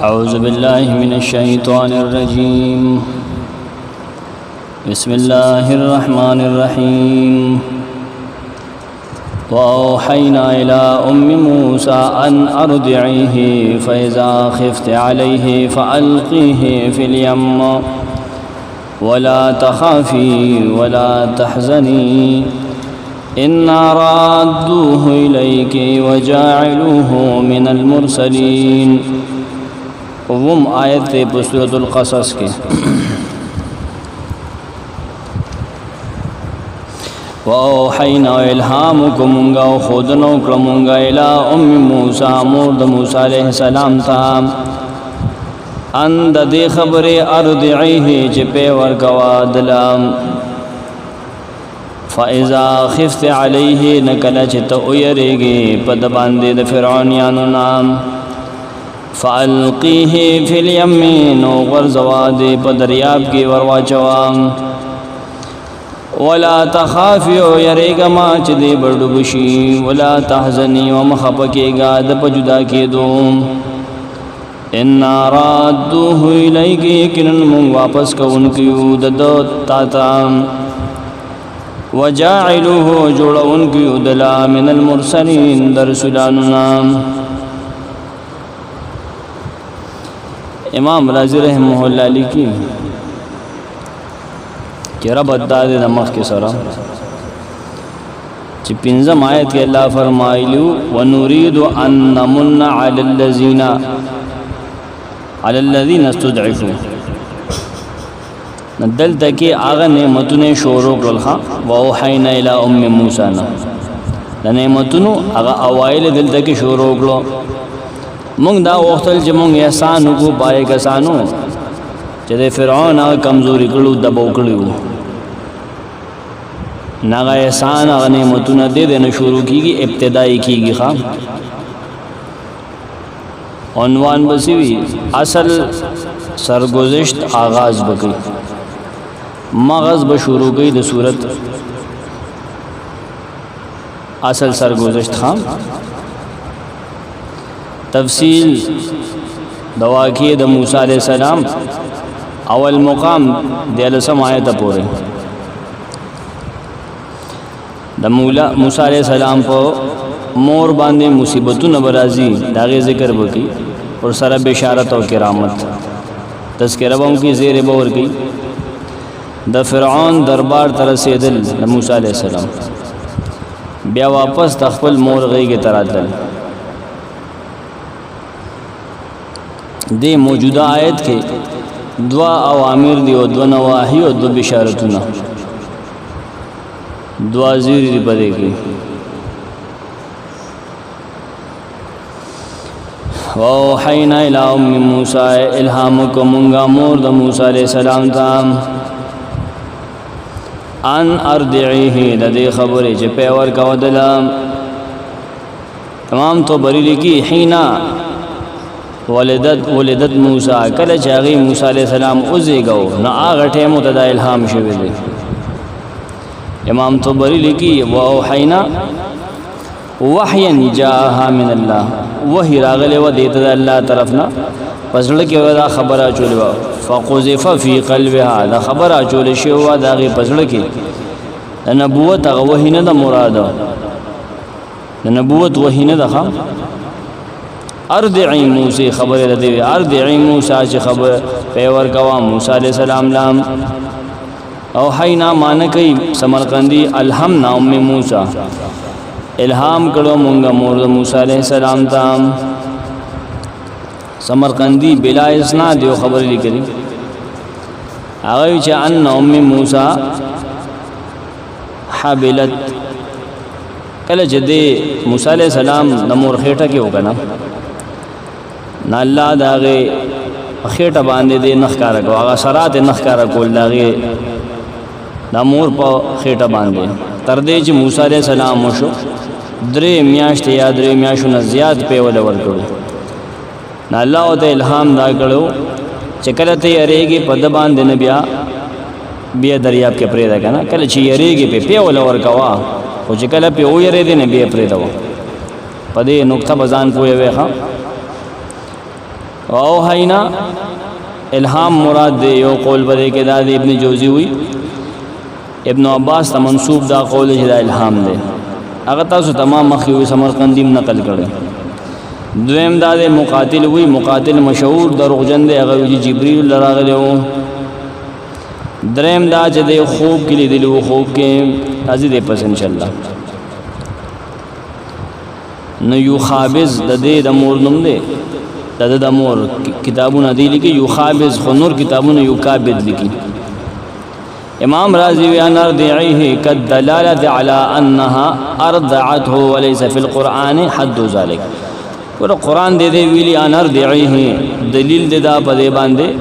أعوذ بالله من الشيطان الرجيم. بسم الله الرحمن الرحيم. وأوحينا إلى أم موسى أن أرضعيه فإذا خفت عليه فألقيه في اليم ولا تخافي ولا تحزني إنا رادوه إليك وجاعلوه من المرسلين. وم آیت تے سورۃ القصص کے وَأَوْحَيْنَا إِلْهَامُكُمُنْگَا وَخُودَنُوكُمُنْگَا إِلَىٰ أُمِّ مُوسَى مورد موسیٰ علیہ السلام تا اند دی خبر ارضعیه چپے ورکوا دلام فَإِذَا خِفْتِ عَلَيْهِ نکل چت اویریگی پد باندے د فرعونیانو نام فَأَلْقِيهِ فِي الْيَمِّ نو غرزواد پا دریاب کی ورواچوام ولا تخافیو یریگا ما چدی بردو بشی ولا تحزنی ومخپکیگا دپ جدا کی دوم انا رادوه الیگی کنن من واپس کون کیو ددو تاتام وجاعلوه جوڑون کیو دلا من المرسلین در رسولاننا. امام رازی رحمہ اللہ لکی کہ رب اداد نمخ کے سرا چی پنزم آیت کے اللہ فرمائلو وَنُرِيدُ أَن نَّمُنَّ عَلَى الَّذِينَ اسْتُضْعِفُوا. ندل تکی آغا نعمتون شوروک للخا وَأَوْحَيْنَا إِلَىٰ أُمِّ مُوسَىٰ نعمتونو آغا اوائل دل تکی شوروک لو مونگ دا وقتل چی مونگ احسانو کو پائے کسانو چی دے فرعون آغا کمزوری کلو دبو کلو ناغا احسان آغا نعمتون دے دینا شروع کی گی ابتدائی کی گی خواہ عنوان بسیوی اصل سرگزشت آغاز بکی مغز بشروع کی دا صورت اصل سرگزشت خواہ تفصیل دواقی دا موسیٰ علیہ السلام اول مقام دیلسم آیتا پورے دا موسیٰ علیہ السلام پا مور باندے مصیبتو نبرازی داغی ذکر بکی اور سر بشارت و کرامت تذکرہ با ان کی زیر بور کی دا فرعون دربار ترسیدل دا موسیٰ علیہ السلام بیا واپس تخپل مور غی کے تراتل دے موجودہ آیت کے دعا اوامر دی و دو نواحی و دو بشارتنا دعا زیر دی پدے کی وَأَوْحَيْنَا إِلَىٰ أُمِّ مُوسَىٰ الْهَامُكُمُنْگَا مورد موسیٰ علیہ السلام تا ان ارضعیه لدے خبری چی پیور کا ودلا امام تو بری لکی حینا ولدت موسیٰ کل چاگی موسیٰ علیہ السلام ازے گو نا آغا ٹیمو تدا الہام شوی دے امام طبری لکی وَأَوْحَيْنَا وحین جاہا من اللہ وحی راغلے و دیتا دا اللہ طرفنا پس لکی ودا خبرہ چولے و فَقُذِفَ فِي قَلْبِهَا دا خبرہ چولے شیوا دا غی پس لکی دا نبوت اغا وحی ندا مرادا دا نبوت وحی ندا خواہ ارضعی موسی خبر رہتے ہوئے ارضعی موسیٰ چی خبر پیور کوا موسیٰ علیہ السلام لام اوحینا مانکی سمرقندی الہمنا ام موسیٰ الہام کرو منگا مورد موسیٰ علیہ السلام تام سمرقندی بلا اسنا دیو خبر لی کری آگئی چا ان ام موسیٰ حابلت کل جدے موسیٰ علیہ السلام نمور خیٹا کی ہوگا نا نا اللہ داغے خیٹا باندے دے نخکارا کو آغا سرات نخکارا کول داغے دا مور پا خیٹا باندے تردے چی موسیٰ علیہ السلام وشو درے میاشت یا درے میاشو نزیاد پیول ورکڑو نا اللہ ہوتا الہام دا کرو چکلتے یریگی پا دباندے نبیا بیا دریاب کے پریدہ کنا کل چی یریگی پہ پیول ورکوا خو چکل پہ او یرے دے نبیا پریدہ پا دے نکتہ بزان پوئے وے خواہ اوحینا الہام مراد دے یو قول بدے کے دا دے ابن جوزی ہوئی ابن عباس تا منصوب دا قول جدا الہام دے اگر تاسو تمام مخی ہوئی سمرقندیم نقل کرے دویم دا دے مقاتل ہوئی مقاتل مشہور دروغجن دے اگر وجی جبریل لراغلے ہو دریم دا چا دے خوب کلی دلو خوب کے ازی دے پس انشاءاللہ نو یو خابز دا دے دا مور نم دے دا دا مور کتابون دی لکی یو خابز خنور کتابون یو کابد لکی امام رازی ویان ارضعیه کد دلالت علی انها ارضعته ولیس فی القرآن حد ذالک قرآن دے دے ویلی ان ارضعیه دلیل دے دا پا دے باندے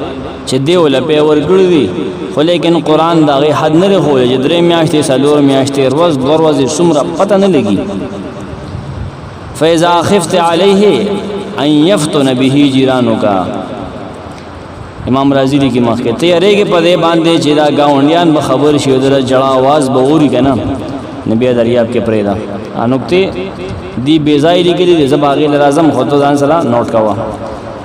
چھ دیو لپے ورگڑ دی خو لیکن قرآن دا غی حد نرے خوئے جدرے میاشتے سالور میاشتے روز دور روز سمرہ پتہ نہ لگی فیضا خفت علیہ ان یفتن بہی جیرانو کا امام رازی لی کی مخ کے تیارے کے پدے باندے چیدہ گاونڈیان بخبر شیدر جڑا آواز بغوری کنا نبی دریاب کے پریدہ آنکتے دی بیزائی لی کے لی زب آگے لرازم خودتو دان صلاح نوٹ کوا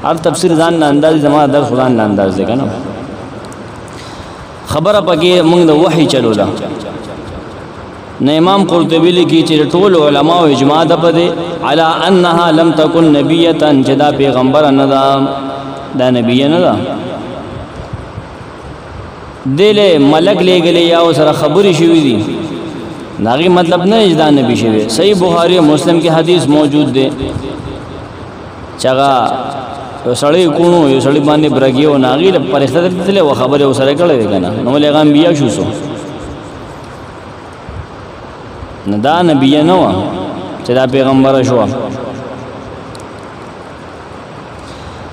ہر تفسیر دان لاندازی زمان در خودان لانداز دے کنا خبر پاکی منگ دا وحی چلولا نا امام قرطبی لکی چیر طول علماء و اجماع دا پدے علا انہا لم تکن نبیتا چدا پیغمبر ندا دا نبی ندا دلے ملک لے گلے یا سر خبری شوی دی ناغی مطلب نہ اجدا نبی شوی صحیح بخاری و مسلم کی حدیث موجود دے چگا یو سڑی کونو یو سڑی باندې برگیو ناغی پر اختر دلے و خبری و سر کڑے دے کنا نو لے غام بیا شو سو ندا نبی نوا چدا پیغمبر شوا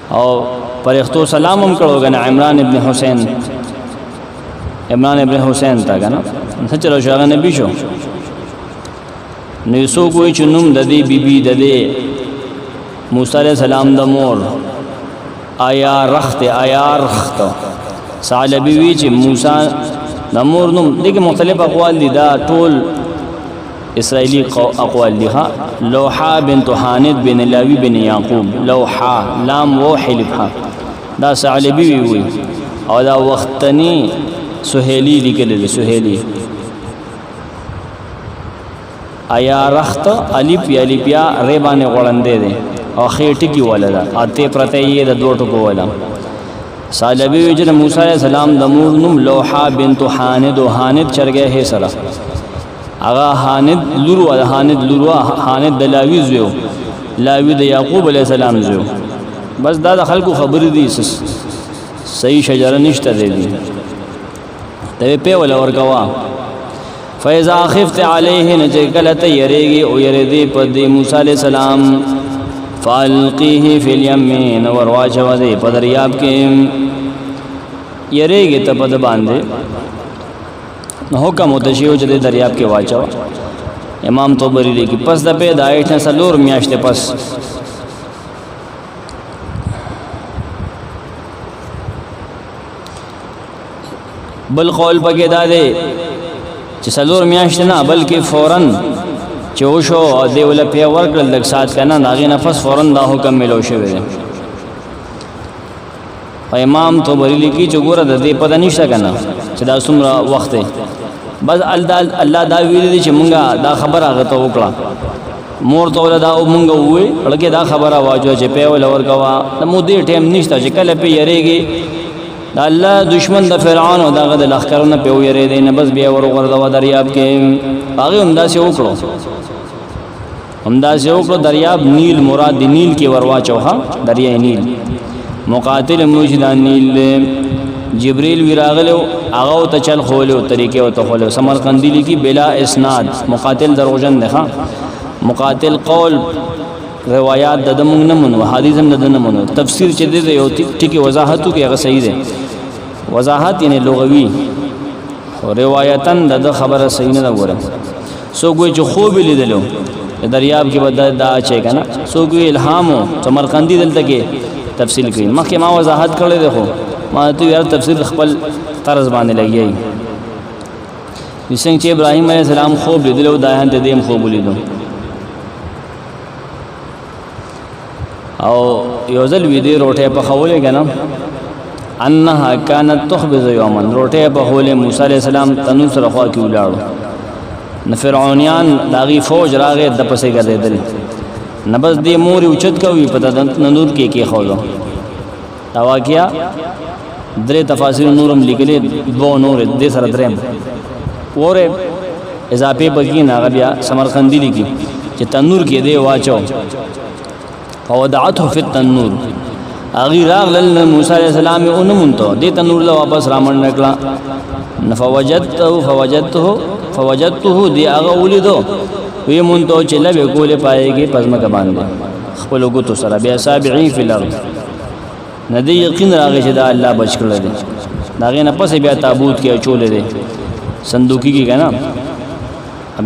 او پر اختو سلام ہم کرو گنا عمران ابن حسین تا گنا سچلو شاگا نبی شو نیسو کوئی چنم ددی بی بی ددے موسیٰ علیہ السلام دا مور آیا رخت سعلبی وی چی موسیٰ دا مور نم دیکھ مختلف اقوال دی دا طول اسرائیلی اقوال دی لوحا بنت حاند بن لاوی بن یعقوب لوحا لام و حلفا دا سعلبی وی ہوئی او دا وقتنی سہیلی لکل دی سہیلی آیا رخت علیپیا ریبان غرندے دے او خیٹی کی والا دا آتے پرتائی دا دو ٹکو والا سعلبی وی جن موسیٰ علیہ السلام دا مور نم لوحا بنت حاند و حاند چر گئے ہے سرا آغا حاند لورو حاند دا لاوی زیو لاوی دا یعقوب علیہ السلام زیو بس دا خلقو خبر دی صحیح شجر نشتہ دے دی تبی پی والا ورکوا فیضا خفت علیہ نچکلت یریگی او یردی پدی موسیٰ علیہ السلام فالقیہ فی الیمین ورواچو دے پدریاب کے یریگی تپد باندے حکم متشیو چدے دریاب کے واچو امام طبری لیکی پس دا پید آئیٹھن سلور میاشتے پس بل قول پاکی دا دے چی سلور میاشتے نا بلکہ فوراً چوشو اور دے والا پیا ورکل لگ ساتھ کنا ناغی نفس فوراً دا حکم ملو شوئے دے امام طبری لیکی چو گورا دا دے پتہ نشتا کنا چی دا سمرا وقت ہے بس اللہ دا ویلی دی چی منگا دا خبر آگتا اکڑا مور تولا دا منگا ہوئے لکے دا خبر آواجو چی پی والا ورکوا دا مو دیر ٹیم نشتا چی کل پی یرے گی دا اللہ دشمن دا فرعون و دا غد لخکرنا پی ہوئے دے بس بیا ورغر دا دریاب کے آگے امدہ سے اکڑو امداز اوکلو دریاب نیل مراد دی نیل کی وروا چوہا دریائے نیل مقاتل موجدان نیل جبریل ویراغلو آغاو تا چل خولو طریقے و تخولو سمرقندی لکی بلا اسناد مقاتل دروجن دکھا مقاتل قول روایات ددمونگ نمونو حدیثم ددن نمونو تفسیر چی دے دے ٹھیکی وضاحتو کی اگر صحیح دے وضاحت یعنی لغوی روایتاً دد خبر صحیح نہ گورا سو کوئی چو خوبی لی دلو دریاب کی بدا دا چے کنا سو کوئی الہامو سمرقندی دل تکے تفصیل کی مخی ما وضاحت کرلے دیکھو ما تو یار تفصیل خپل طرز باندے لگی ہے جسنگ چے ابراہیم علیہ السلام خوب لی دلو دایان تے دیم خوب لی دو او یو ځل وی دی روټه په خولې کنه انها كانت تخبز يوما روټه په خولې موسی عليه السلام تنور سره خوا کې ولاړو نه فرعونیان داغي فوج راغې د پسې ګرځېدل نه بس دې مور اوچت کوي په تنور کې خوځو دا واقعیا درې تفاسیر نورم لیکلې دوه نور دې سره درېم وره اضافه بګی نه بیا سمرقندی لیکي چې تنور کې دې واچو فودعته فی التنور اغي راغلل موسی علیہ السلام اونمونته دې تنور له واپس رامن نکړه فوجدته دې هغه ولیدو وی مونته چې لبه کوله پایږي پزما ک باندې خپل وګتو سره بیا سابعی فی الارض ندی یقین راغی چې دا الله بچ کړل دي داغه نه پس بیا تابوت کې اچولې دي صندوقی کې کنه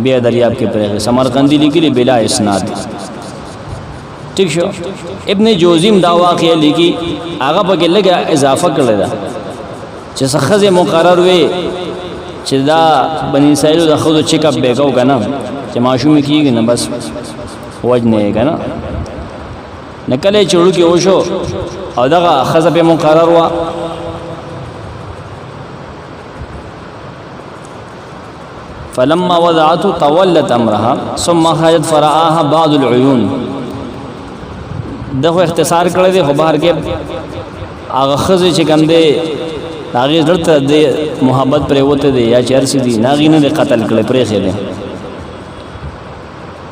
بیا دریاب کې پرې سمرقندی لیکلي بلا اسناد ٹھیک شو ابن جوزیم دا واقعہ لیکي هغه په کې لګه اضافه کړل دا چې څخه مقرر وي چې دا بنی اسرائیل د خود چیک اپ بیگو کنه چې ماشوم کیږي نه بس وجنه کنه نکله چړو کې وشو او دغه خزه په مقرر وا فلما وضعته طولت امرها ثم خرجت فرآها بعض العيون دغه اختصار کړی دی خو بهر کې هغه خزه چې کوم دی هغه درته د محبت پر وته دی یا چرسي دی ناغي نه قتل کړي پرې خې دی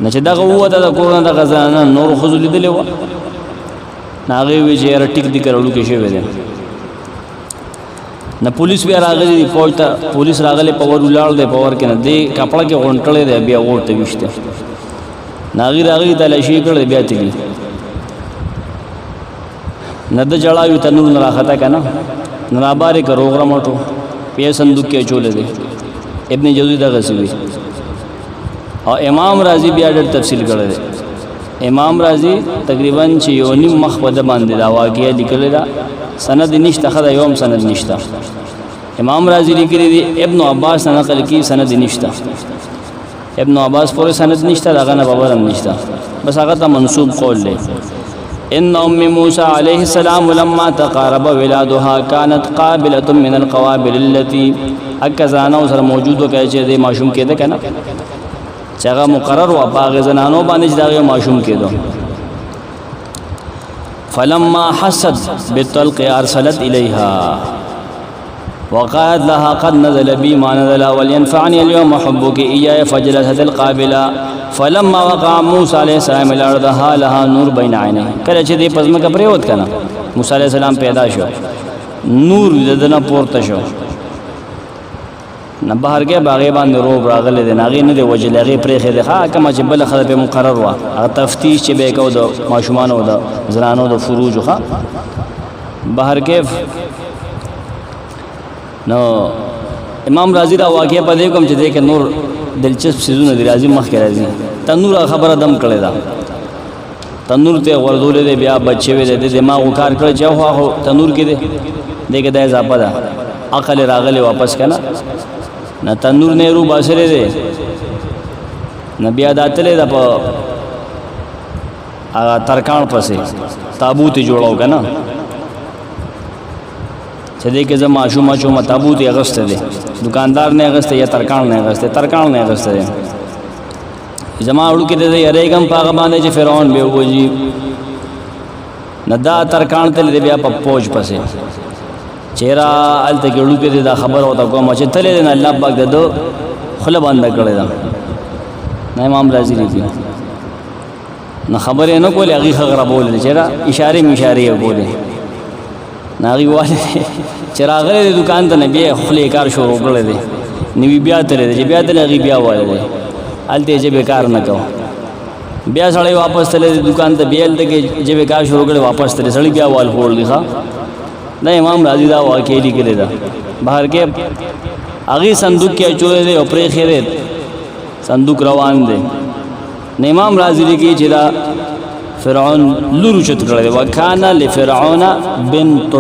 نه چې دغه وته د کورونه د غزانه نور خزو لیدلې و ناغي وی چې رټیک دی کړلو کې شوی دی نه پولیس بیا راغلی دی فوج ته پولیس راغلی پاور ولاړ دی پاور کې نه دی کپڑا کې غونټلې دی بیا ورته وشته ناغي راغلی تلاشي کړل بیا تلی نه د جړاوي تنور نه راخته کنه نه بارې کروغ رمټو په صندوق کې چولې دی ابن جوزی دا غسوي او امام رازی بیا ډېر تفصیل کړی دی امام رازی تقریبا چې یو نیم مخ په د باندې دا واقعیا لیکل دا سند نشته خدای یوم سند نشته امام رازی لیکلی دی ابن عباس نه نقل کی سند نشته ابن عباس پورې سند نشته داغه نه باورم نشته بس هغه ته منسوب قول دی ان ام موسی علیہ السلام لما تقارب ولادها كانت قابله من القوابل التي اكزانو سره موجود وکای چې د ماشوم کېده کنه چې هغه مقرر و باغ زنانو باندې چې دا ماشوم کېدو فلما حست بالطلق ارسلت اليها وقالت لها قد نزل بي ما نزل ولينفعني اليوم حبك اياه فجلست القابله فلما وقع موسى عليه السلام الارض لها نور بين عينيه کله چې دې پزما کا پریوت کنه موسی عليه السلام پیدا شو نور ددنه پورته شو نه بهر کې باغې باندې روب راغله د ناغې نه د وجلغې پرې خې ده کما چې بل خدای په مقرر وا هغه تفتیش چې به کو د ماشومان او د زنانو د فروج خو بهر کې نو امام رازی دا واقعیا په دې کوم چې دې کې نور دلچسپ سيزونه دی راځي مخ کې راځي تنور خبره دم کړی دا تنور ته ورزولې دی بیا بچي وې دې دماغ وکړ کړ چې هو تنور کې دې دې د اضافه ده عقل راغلی واپس کنه نه تنور نه رو باسره دی نبی عادتله د په ترکان پسې تابوت جوړاو کنه چې دې کې زما شوما تابوت یې غسته دي دکاندار نه غسته یا ترکان نه غسته زما وړو کې دې یریګم پاغه باندې چې فرعون به وږي ندا ترکان ته دې بیا په پوج پسې چیرې الته کې وړو کې دا خبر وته کوم چې تل دې الله پاک دې خله باندې کړی دا نه امام رازی لیکي نه خبرې نه کولې هغه خبره بولې چیرې اشاره بولې ناغي والے چراغله د دکان ته نبی خپل کار شروع کړل دي نبی بیا تل دي بیا تل غي بیا والے الته چې به کار نه کو بیا سړی واپس تل دکان ته بیا الته کې چې به کار شروع کړي واپس تل سړی بیا وال خور لخوا نه امام رازی دا واقعي لیکل دا بهر کې اغي صندوق کې چولې دي او پرې خیره صندوق روان دي نه امام رازی لیکي چې دا فرعون لورو چت کړی وکانا لفرعون بنت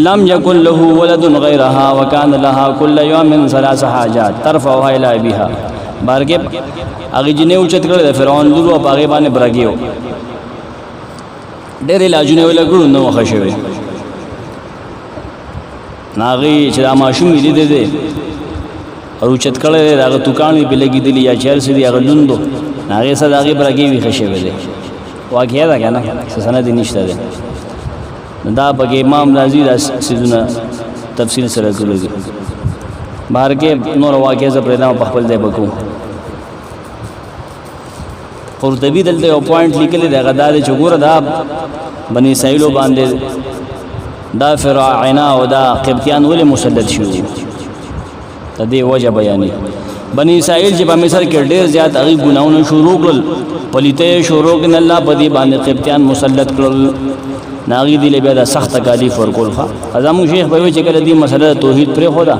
لم يكن له ولد غيرها وكان لها كل يوم 3 حاجات ترفعها الى ابيها بارګه هغه جنې اوچت کړل د فرعون لور او هغه باندې برګیو ډېر علاجونه ولګړو نو خښوي ناغي چې دا ماشوم دې دې او اوچت کړل هغه توکانې په لګې دي یا چیر سي هغه لوندو هغه صداغي برګي وي خښوي دي واقعیا ده کنه سند نشته ده دا بګې امام رازي دا سيزونه تفصیل سره کړی بهر کې نور واقعیا ز پرېدا په خپل ځای بکو قرطبي دلته یو پوینټ لیکلی دی غدا چې ګوره دا بني اسرائیل باندې دا فرعون او دا قبطیان ولې مسلط شو ته دې وجه بیانې بني اسرائیل چې په مصر کې ډېر زیات هغه ګناونه شروع کړل پلیته شروع کړل الله په دې باندې قبطیان مسلط کړل ناغي دی له بیا د سخت تکالیف ورکول ښه اعظم شیخ په وی چې کله دې مسله توحید پرې خو دا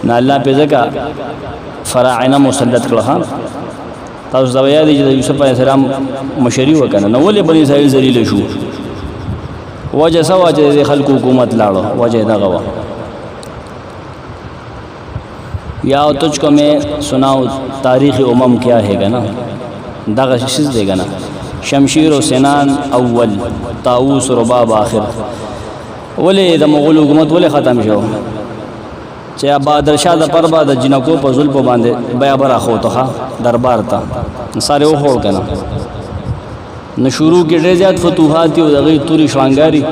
نه الله په ځکه فراعنه مسلط کړل ها تاسو دا ویا دي چې یوسف علیه السلام مشری وکنه نو ولې بني اسرائیل ذلیل شو وجه سوا چې خلکو حکومت لاړو وجه دا غوا یا تجھ کو میں سناؤ تاریخ امم کیا ہے گا نا دغه شیز دی گا نا شمشیر و سنان اول طاووس رباب آخر ولې د مغول حکومت ولې ختم شو چې بہادر شاه د پربا د جنکو په ظلم باندې بیا برا خو ته دربار ته ساره وخور کنه نو شروع کې ډېر زیات فتوحات او دغه توري شوانګاری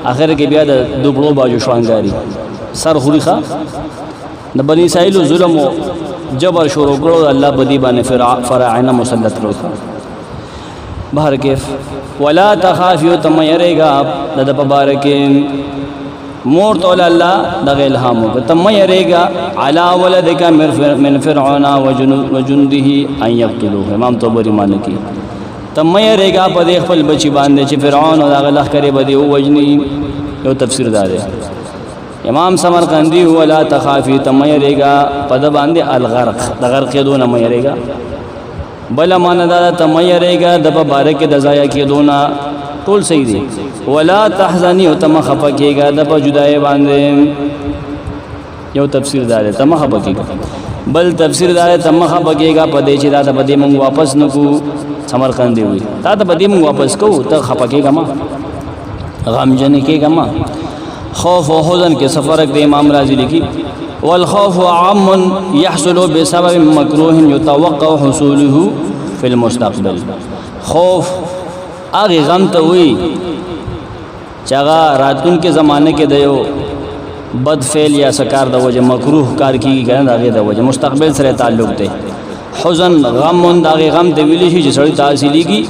اخر کې بیا د دوبړو باجو شوانګاری سر خوريخه د بني اسرائیل ظلم او جبر شروع کړو الله بدی باندې فراعنه مسلط کړو بهر کې ولا تخافوا تم يريغا د مبارک مور تول الله دغه الهام تم يريغا على ولدك من فرعون وجنده ان يقتلوه امام طبري مالکی تم يريغا په خپل بچی باندې چې فرعون او دغه لخر به او وجني یو تفسیر دار امام سمرقندی ولا تخافي تم يريغا پد باندې الغرق د غرق دون م يريغا بل مان دا تم يريغا د مبارک د ضایع کېدونه ټول صحیح دي ولا تحزني او تم خفقېګا د جدای باندې یو تفسیر دار تم خفقېګا بل تفسیر دار تم خفقېګا پدې چې دا د پدې مونږ واپس نکو سمرقندی وي دا د پدې مونږ واپس کو ته خفقېګا ما غمجن کېګا ما خوف و حزن کے سفرک دے امام رازی لکھی والخوف عام يحصل بسبب مکروه يتوقع حصوله في المستقبل خوف آغی غم تا ہوئی چاگا راتون کے زمانے کے دیو بد فعل یا سکار دا وجہ مکروه کار کی گئے دا غی دا وجہ مستقبل سرے تعلق دے حزن غم دا غی غم دویلی شی جسڑی تحصیلی کی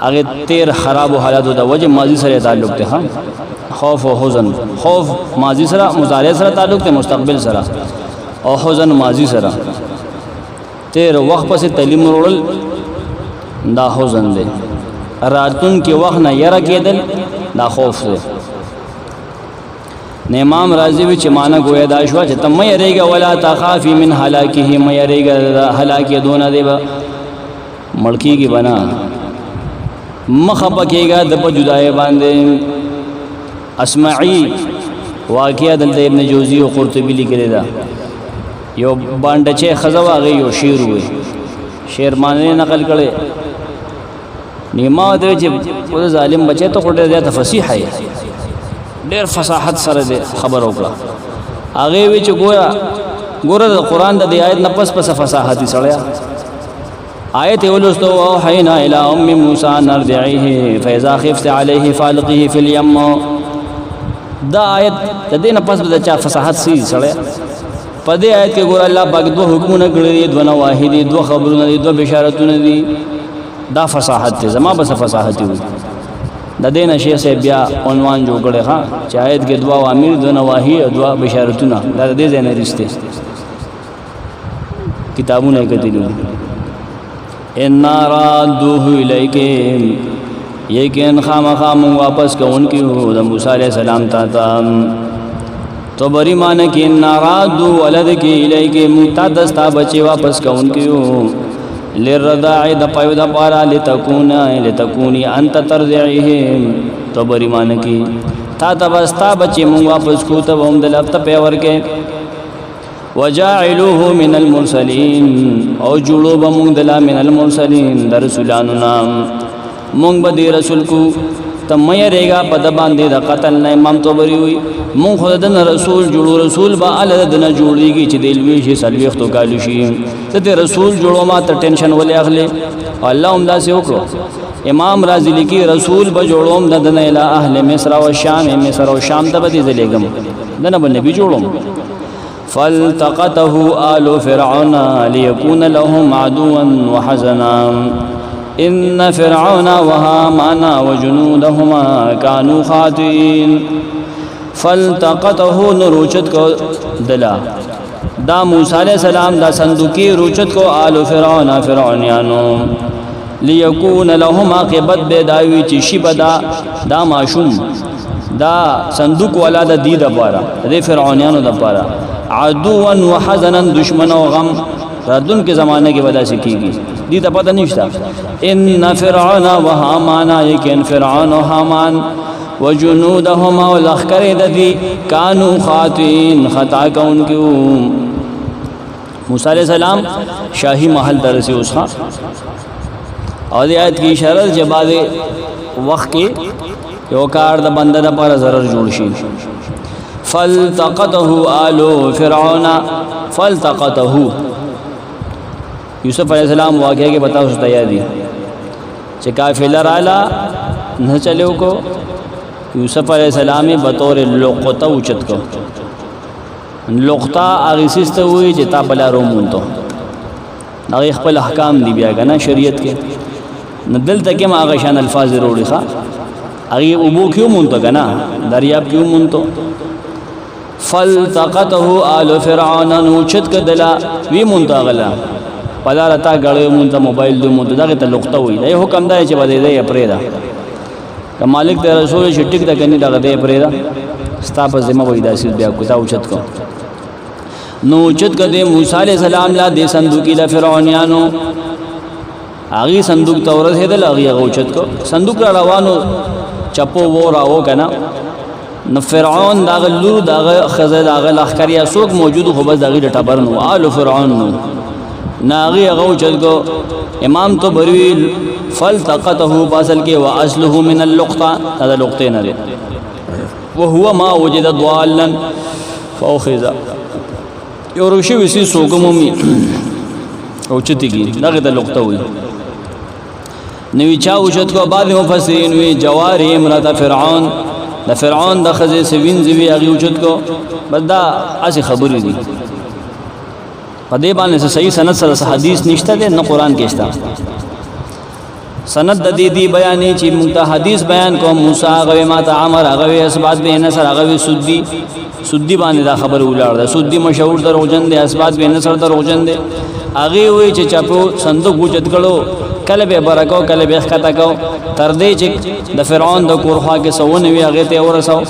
آغی تیر خراب و حالات دا وجہ ماضی سرے تعلق دے ہاں خوف و حزن خوف ماضی سره مضارع سره تعلق ته مستقبل سره او حزن ماضی سره تیر وخت پس تعلیم وړل دا حزن دی راتون کې وخت نه یره کېدل دا خوف دی نه امام رازی وی چې معنا گویا دا شو چې تم یریګا ولا تخافي من هلاکه م یریګا هلاکه دون دی ملکی کی بنا مخبکېګا د په جدای باندې اسمعی واقعہ دلته ابن جوزی او قرطبی لیکلی دا یو باندې چې خزوا غي یو شعر وي شعر معنی نقل کړي نیمه د چې په ظالم بچي ته کوټه زیات فصیح ہے ډېر فصاحت سره خبر وکړه هغه وی چې ګوره د قران د آیت نه پس فصاحت سره آیت ولستو او حینا الی ام موسی نرجعه فاذا خفت عليه فالقه في اليم دا آیت د دې نه پس د چا فصاحت سي سره په دې آیت کې ګور الله پاک دوه حکمونه کړی دوه واحد دوه خبرونه دوه بشارتونه دي دا فصاحت ته زما بس فصاحت وي د دې نشه سه بیا عنوان جوړ کړي ها چې آیت کې دوه اوامر دوه نواهی او دوه بشارتونه دا دې ځای نه رسته کتابونه کتلو ان رادوه الیکم یقین خامخام واپس کون کی ہو د موسی علیہ السلام تا تو بری مان کی نارادو ولد کی الیک متا دستا بچی واپس کون کی ہو للرضاع د پایو د پارا لتكونی انت ترضعهم تو بری مان کی تا تبستا بچی مون واپس کو ته هم د لفت په ور کې وجاعلوه من المرسلین او جوړو به مونږ دلا من المرسلین در رسولانو نام مونږ به دی رسول کو تمه ریگا پد باندې د قتل نه امام توبری وي مونږ خو د رسول جوړو رسول به ال د نه جوړیږي چې دلوي شي سلويختو کالو شي ته رسول جوړو ما ته ټینشن ولې اخلي الله هم دا سه وکړو امام رازی لیکي رسول به جوړوم د نه اله اهل مصر او شام مصر او شام ته به زلېګم دنه به نبی جوړوم فالتقطه آل فرعون ليكون لهم عدوا وحزنا ان فرعون وهامان وجنودهما كانوا خاطئين فالتقطه نروچت کو دلا دا موسی علیہ السلام دا صندوقی روچت کو آل فرعون فرعونیانو ليكون لهم عاقبت بداوی چی شبدا دا ماشوم دا صندوق والا دا دی دپارا دا فرعونیانو دپارا عدوا وحزنا دشمن و غم ردن کے زمانے کے وجہ سے کی گئی دی تا پتہ نہیں تھا ان فرعون و حامان یقین فرعون و حامان وجنودهما والاخکر ددی کانوا خاطئین خطا کون کیوں موسی علیہ السلام شاہی محل در سے اس کا اور آیت کی اشارہ جباد وقت کے یو کار د بندہ د پر ضرر جوړ شي فالتقطه آل فرعون فالتقطه یوسف علیہ السلام واقعہ کے بتاؤ ستا یاد دی چې قافلہ رالا نہ چلو کو یوسف علیہ السلام بطور لقطه اوچت کو لقطه اغیسست ہوئی چې تا بلا رومونتو هغه خپل احکام دی بیا کنه شریعت کې ندل تک ما هغه شان الفاظ وروړي ښا هغه ابو کیوں مونته کنه دریاب کیوں مونته فالتقطه آل فرعون اوچت کدلا وی مونته غلا پدارتا غړې مونته موبایل دې مونته دغه ته لقطه وي دا حکم دی چې بده دې پرېدا که مالک ته رسول شټیک د کني دغه دې پرېدا ستا په ذمہ وای داسې بیا کو تا اوچت کو نو اوچت کده موسی علیہ السلام لا دې صندوقی لا فرعونیانو هغه صندوق تورث هدل هغه اوچت کو صندوق را روانو چپو و راو کنه نو فرعون داغه لور داغه خزه داغه لخریا سوق موجود خو بس داغه ټبر نو آل فرعون نو ناغي هغه چل کو امام تو برویل فالتقطه باصل کې واصله من اللقطه هذا لقطه نه وهو ما وجد ضالا فاخذ یورشي وسی سوګمومي او چتیږي دغه د لقطه وي نوی چا اوچت کو بعد مفسرین وی جواری امرات فرعون د فرعون د خزه سوین زوی هغه اوچت کو بس دا اسی خبرې دي په دې باندې صحیح سند سره حدیث نشته ده نه قران کې شته سند د دې دی بیانې چې موږ حدیث بیان کوم موسی هغه ما ته عمر هغه اسباد به نصر هغه سودی باندې دا خبر ولاړ ده سودی مشهور در اوجن دي اسباد به نصر در اوجن دي هغه وی چې چاپو صندوق اوچت کړو کله به برکو کله به خطا کو تر دې چې د فرعون د کورخوا کې سونه وی هغه ته ورساو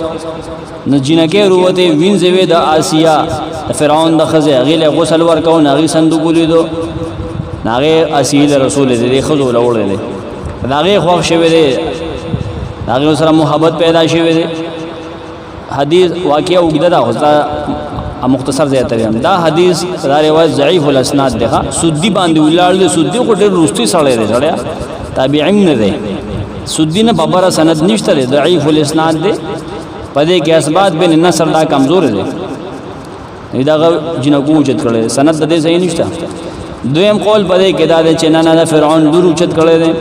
نو جنکه وروته وینځوي د آسیا د فرعون د خزه هغه له غسل ورکو ناغي صندوق لیدو ناغه اصیل رسول دې خزو لوړل داغه خوښ شوی دی داغه سره محبت پیدا شوی دی حدیث واقعا وګدا دا خو مختصر ځای ته دا حدیث دا روایت ضعیف الاسناد ده سودی باندې ولال سودی کو ډېر روستي سړی دی سړیا تابعین نه دی سودی نه بابره سند نشته دی ضعیف الاسناد دی پدې کې اسباد بن نصر دا کمزور دی دا جنکو چت کړي سند د دې صحیح نشته دویم قول پدې کې دا چې نه فرعون دور چت کړي دی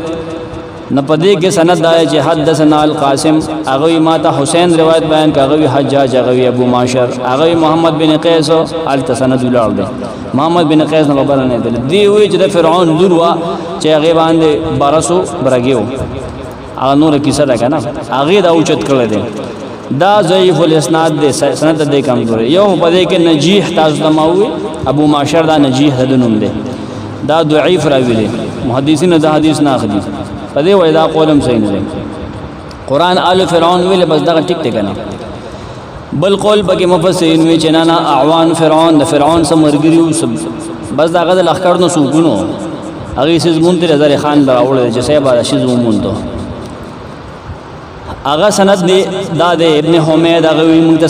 نه پدې کې سند دا چې حدثنا القاسم هغه ما ته حسین روایت بیان کاغوی حجاج هغه ابو معشر هغه محمد بن قیس ال تسند ولار دی محمد بن قیس نه خبر نه دی وی چې د فرعون دور وا چې هغه باندې 1200 برګیو هغه نور کیسه ده کنه هغه دا اوچت کړل دی دا ضعیف الاسناد دی سند د کمزور یو پدې کې نجیح تاسو دماوي ابو معشر دا نجیح دنوم دی دا ضعیف راوی دی محدثین دا حدیث نه اخلي پدې وای دا قولم صحیح نه دی قران آل فرعون ویل بس دا ټیک ټیک نه بل قول بګه مفسرین وی چې نه اعوان فرعون د فرعون سم ورګریو بس دا غل اخکار نو سوګونو هغه سیز مونته رضا خان راوړل چې صاحب را شیز مونته اغا سند دی دا د ابن حمید هغه وی مونږ ته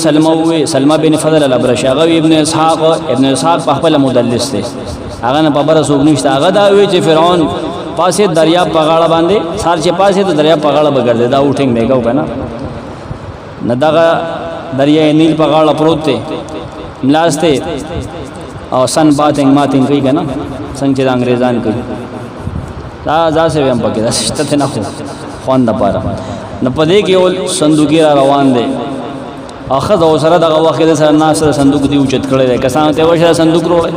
سلمہ بن فضل الابرشی هغه ابن اسحاق په خپل مدلس دی هغه نه په بر سوق نشته هغه دا وی چې فرعون پاسې دریا په غاړه باندې سار چې پاسې ته دریا په غاړه بګرځي دا وټینګ میګاو کنه نه دغه دریا نیل په غاړه پروت دی ملاسته او سن باتنګ ماتنګ کوي کنه څنګه چې انګريزان کوي دا ځاسه هم پکې دا شته نه خو خوان د پاره نه پدې کې اول صندوقي را روان دي اخذ او سره دغه وخت سره ناصر صندوق دی اوچت کړي ده کسان ته وشه صندوق روړي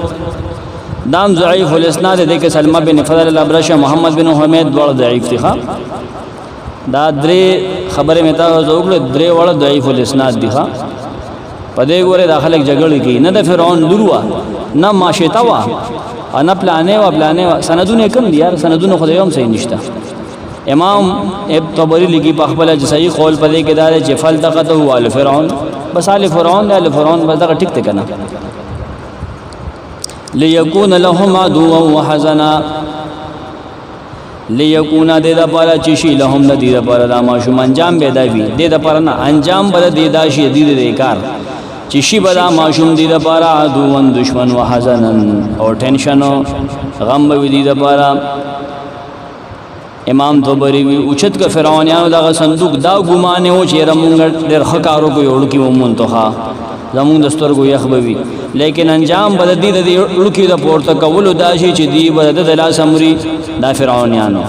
دام ضعیف الاسناد دې کې سلمہ بن فضل الابرشی محمد بن حمید دوړ ضعیف دي ښا دا درې خبره متا زوګل درې وړ ضعیف الاسناد دي ښا پدې ګوره داخله جګړه کې نه د فرعون لوروا نه ماشیتا وا انا پلانې وا سندونه کم دي یار سندونه خدای هم صحیح نشته امام ابن طبری لګي په خپل صحیح قول پدې کې دار چې فلتقته هو ال فرعون بس ال فرعون بس دا ټیک ته کنه ليكون لهم عدوا وحزنا ليكون د دې لپاره چې شي لهم د دې لپاره د ماشوم انجام به دی د دې لپاره نه انجام بل دی دا شي دې کار چې شي به دا ماشوم د دې لپاره عدو دشمن وحزنا او ټینشن او غم به دې لپاره امام طبری وی اوچت کا فرعونانو دا صندوق دا ګمانه او چې رمونګ ډېر خکارو کو یوړ کی ومنتخا زمون دستور کو یخبوي لیکن انجام بددی د لړکی د پورته کول دا شي چې دی بد د لا سمري دا فرعونانو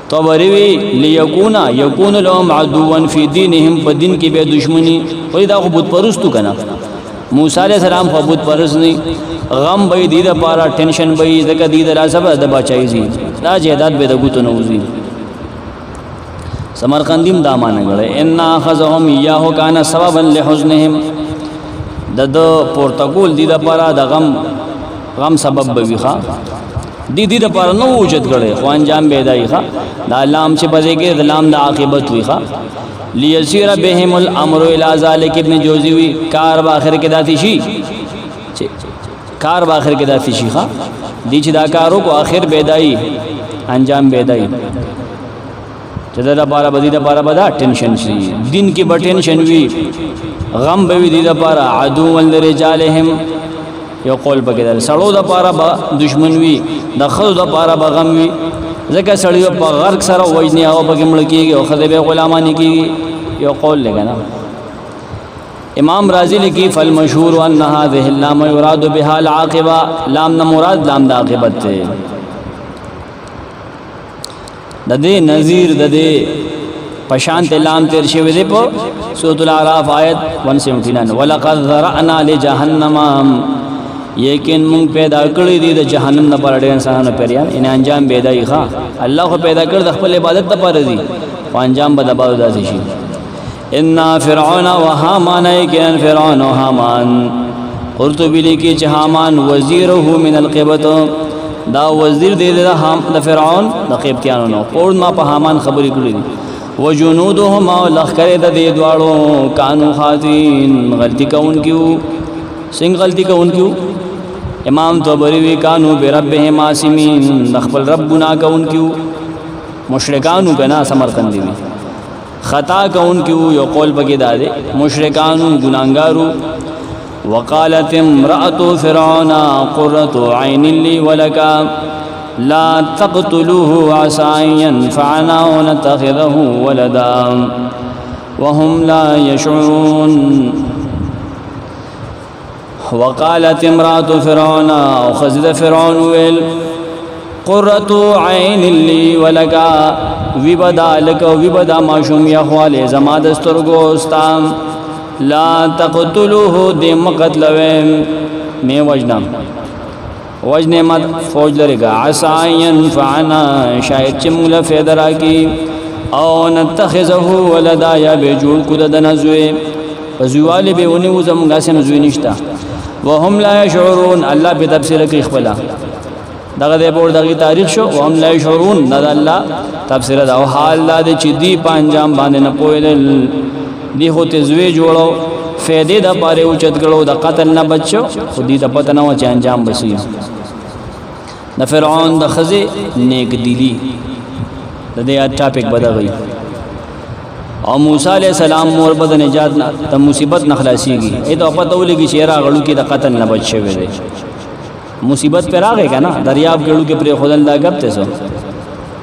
طبری وی یکون لهم عدوا فی دینهم په دین کې به دشمنی وای دا خو بت پرستو کنه موسی علیہ السلام خو بت پرست نه غم به دی د پارا ټینشن به زکه دی د لا سبا د بچای زی دا جهاد به د ګوتو نوزی سمرقندیم دا مان غړې ان اخذهم یاه کان سببا لحزنهم د پورتګول دی د پارا د غم سبب به ویخه دی د پارا نو وجد غړې خو انجام به دای ښه دا لام چې بځې کې د لام د عاقبت ویخه لیسیر بهم الامر الى ذلك ابن جوزی وی کار باخر کې داتی شي کار باخر کې داتی شي ښه دی چې دا کارو کو اخر بدای انجام بدای چې دا لپاره بدی د لپاره بدا ټینشن شي دین کې به ټینشن وی غم به وی دی د لپاره عدو ولرجالهم یو قول پکې در سړو د لپاره دشمن وی د خو د لپاره غم وی ځکه سړیو په غرق سره وجنی او پکې مړ کیږي او خدای به غلامانی کیږي یو قول لګنا امام رازی لکی فالمشهور ان هذه اللام يراد بها العاقبه لام نه مراد لام د عاقبت ته د دې نذیر د دې پشانت لام تیر شوی دی په سورۃ الاعراف آیت 179 ولقد ذرأنا لجهنم یقین مونږ پیدا کړی دی د جهنم نه پر ډېر انسانانو پیریان ان انجام پیدای ښه الله خو پیدا کړ د خپل عبادت لپاره دی او انجام به د عبادت شي ان فرعون وهامان یقین فرعون او هامان قرطبی لیکي چې هامان وزیره من القبط دا وزیر دی د فرعون د قبطیانو نو پور ما په هامان خبرې کړې دي وجنودهما لخر د دې دواړو کانو خاطین غلطی کوونکیو څنګه غلطی کوونکیو امام طبری وی کانو بربهم عاصمین د خپل رب ګناه کوونکیو مشرکانو کنا سمرقندی وی خطا کوونکیو یو قول بګی داده مشرکانو ګناګارو وقالت امرأة فرعون قرة عين لي ولك لا تقتلوه عسى أن ينفعنا ونتخذه ولدا وهم لا يشعرون وقالت امرأة فرعون او خزد فرعون ويل قرة عين لي ولك وبدا لك وبدا ماشوم يخوال زما دسترګو استام لا تقتلوه دم قتلوهم میں وجنه مت فوج لرگا عسى ينفعنا شاید چمغل فیدرا کی او نتخذه ولدا یا بجول کو دنزوی وزوال به ونی وزم غاسن زوی نشتا وهم لا يشعرون الله به تفسیر کوي خپل دغه د بور دغه تاریخ شو وهم لا يشعرون دا الله تفسیر دا او حال دا چې دی پنجام باندې نه پویل دی هوته زوی جوړو فائدې د پاره اوچت کړو د قتل نه بچو خو دې ته پته نه و چې انجام بشي د فرعون د خزه نیک دلی د دې ټاپک بدغی او موسی علیہ السلام مور بد نجات نه ته مصیبت نه خلاصيږي ایته پته ولګي چې راغلو کې د قتل نه بچ شوی دی مصیبت پر راغی کنه دریاب کې لوګي پر خدای الله غبته سو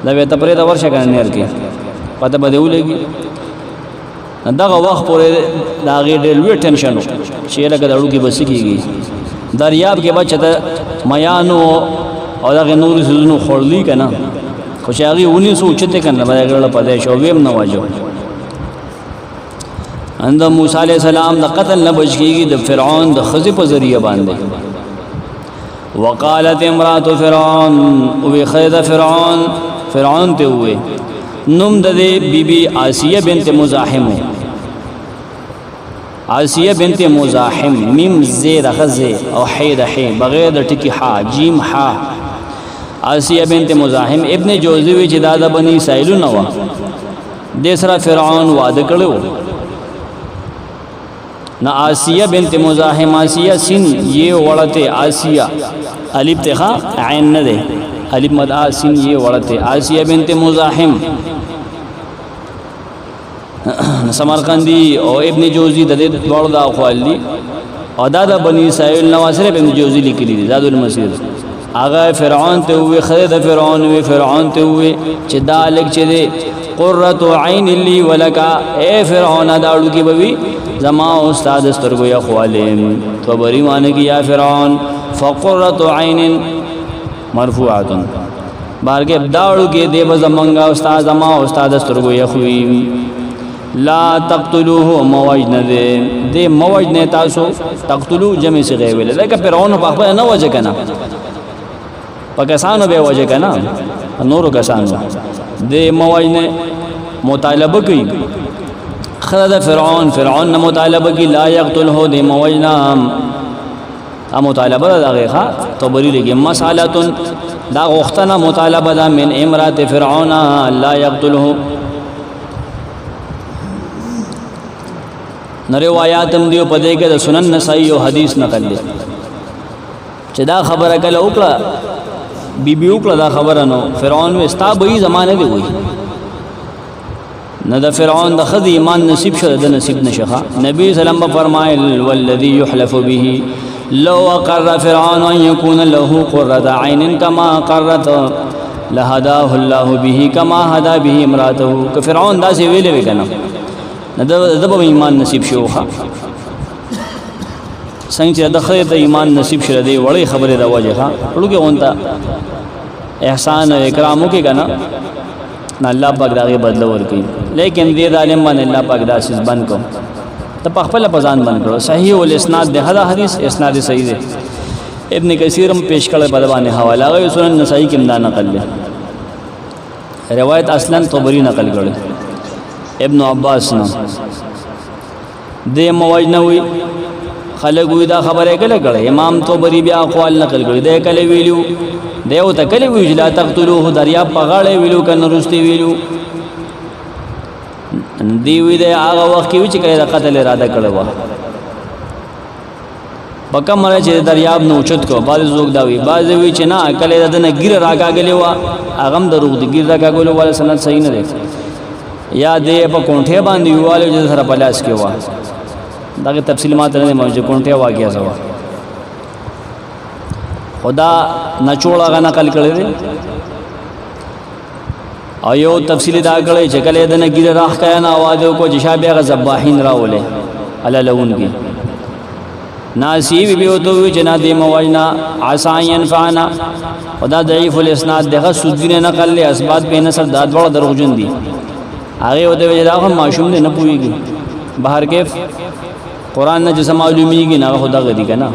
دا به ته پرې دا ورشه کنه نیر کې پته بده ولګي دغه وخت پورې دا غي ډېر لوی ټینشن چې لکه دړو کې بس کېږي دریاب کې بچته میانو او دا نور سيزونو خورلي کنه خو چې هغه ونی سوچته کنه باندې ګړل پدې شو ویم نه واجو اند موسی علیہ السلام د قتل نه بچ کیږي د فرعون د خزي په ذریعہ باندې وقالت امراه فرعون او خید فرعون ته وې نوم د بیبي آسیه بنت مزاحم آسیه بنت مزاحم میم زیر غزه او حید حی بغیر د ټکی ح جیم ح آسیه بنت مزاحم ابن جوزی وی چې دا د بنی اسرائیل نو د سره فرعون وعده کړو نا آسیه بنت مزاحم آسیه سین یہ وړته آسیه الف ته عین نه ده الف مد سین یہ وړته آسیه بنت مزاحم سمرقندی او ابن جوزی د دې ډول دا خپللی او دا د بنی اسرائیل نواسره ابن جوزی لیکلی دي زاد المسیر هغه فرعون ته وی خید فرعون وی فرعون ته وی چې دا لک چې دې قرۃ عین لی ولک اے فرعون دا اړو کې بوي زما استاد سترګو یا خوالم تو بری معنی کی یا فرعون فقرۃ عین مرفوعه بارګه داړو کې دیو زمنګا استاد زما استاد سترګو یا خوي لا تقتلوه موجنه دې موجنه تاسو تقتلو جمع صيغه ویل لکه فرعون په خپل نه وجه کنه پاکستانو به وجه کنه نورو کسانو دې موجنه مطالبه کوي خلد فرعون نه مطالبه کی لا يقتله دې موجنه مطالبه دغه طبری لګي مسالۃ دا غختنه مطالبه دا من امرات فرعون لا يقتله نو روایات هم دیو پدې کې د سنن نسائی او حدیث نقل دي چې دا خبره کله وکړه بیبي وکړه دا خبره نو فرعون وستا به زمانه دی وای نه د فرعون د خدای ایمان نصیب شوه د نصیب نشخه نبی سلام فرمایل والذي يحلف به لو اقر فرعون ان يكون له قرة عين كما قرت لهداه الله به كما هدى به امراته ک فرعون دا سی ویلې وکنه دب ایمان نصیب شوخه څنګه چې د خیر د ایمان نصیب شره دی وړي خبره راوځي ها ټولګه وونتا احسان او اکرام وکي کنه نه الله پاک دغه بدل ورکړي لیکن دې ظالم باندې الله پاک داسې بند کو ته په خپل پزان بند کړو صحیح ول اسناد ده دا حدیث اسناد صحیح ده ابن کثیر هم پیش کړه په باندې حواله غو سنن نسائی کې امدا نقل ده روایت اصلا طبری نقل کړي ابن عباس نو دې موجنوي خلق وی دا خبره کله کړه امام طبری بیا اقوال نقل کړي دا کله ویلو دیو ته کله وی لا تقتلوه دریاب په غاړه ویلو کنه رستي ویلو دی وی دا هغه وخت کې چې کله قتل اراده کړو پکه مړ چې دریاب نو چت کو باز زوګ دا وی باز وی چې نه کله دنه ګیر راکاګلی و هغه د روغ دی ګیر راکاګلو ولا سند صحیح نه دی یا دې په کونټه باندې یواله چې سره پلاس کې و داغه تفصیل ماته نه موجود کونټه واقعیا سوا خدا نچوړه غا نقل کړی دی ایو تفصیل دا کړی چې کله دنه ګیر راخ کیا نه आवाज کو چې شابه غ ذباحین راولې الا لون کې ناسی بی او تو جنا دی موجنا عساین فانا خدا ضعیف الاسناد دغه سودین نقل له اسباد په نسب داد وړ دروغجن دي هغه او د وجدا معشوم نه پويږي بهر کې قران نه جسم معلومیږي نه خدا غدي کنه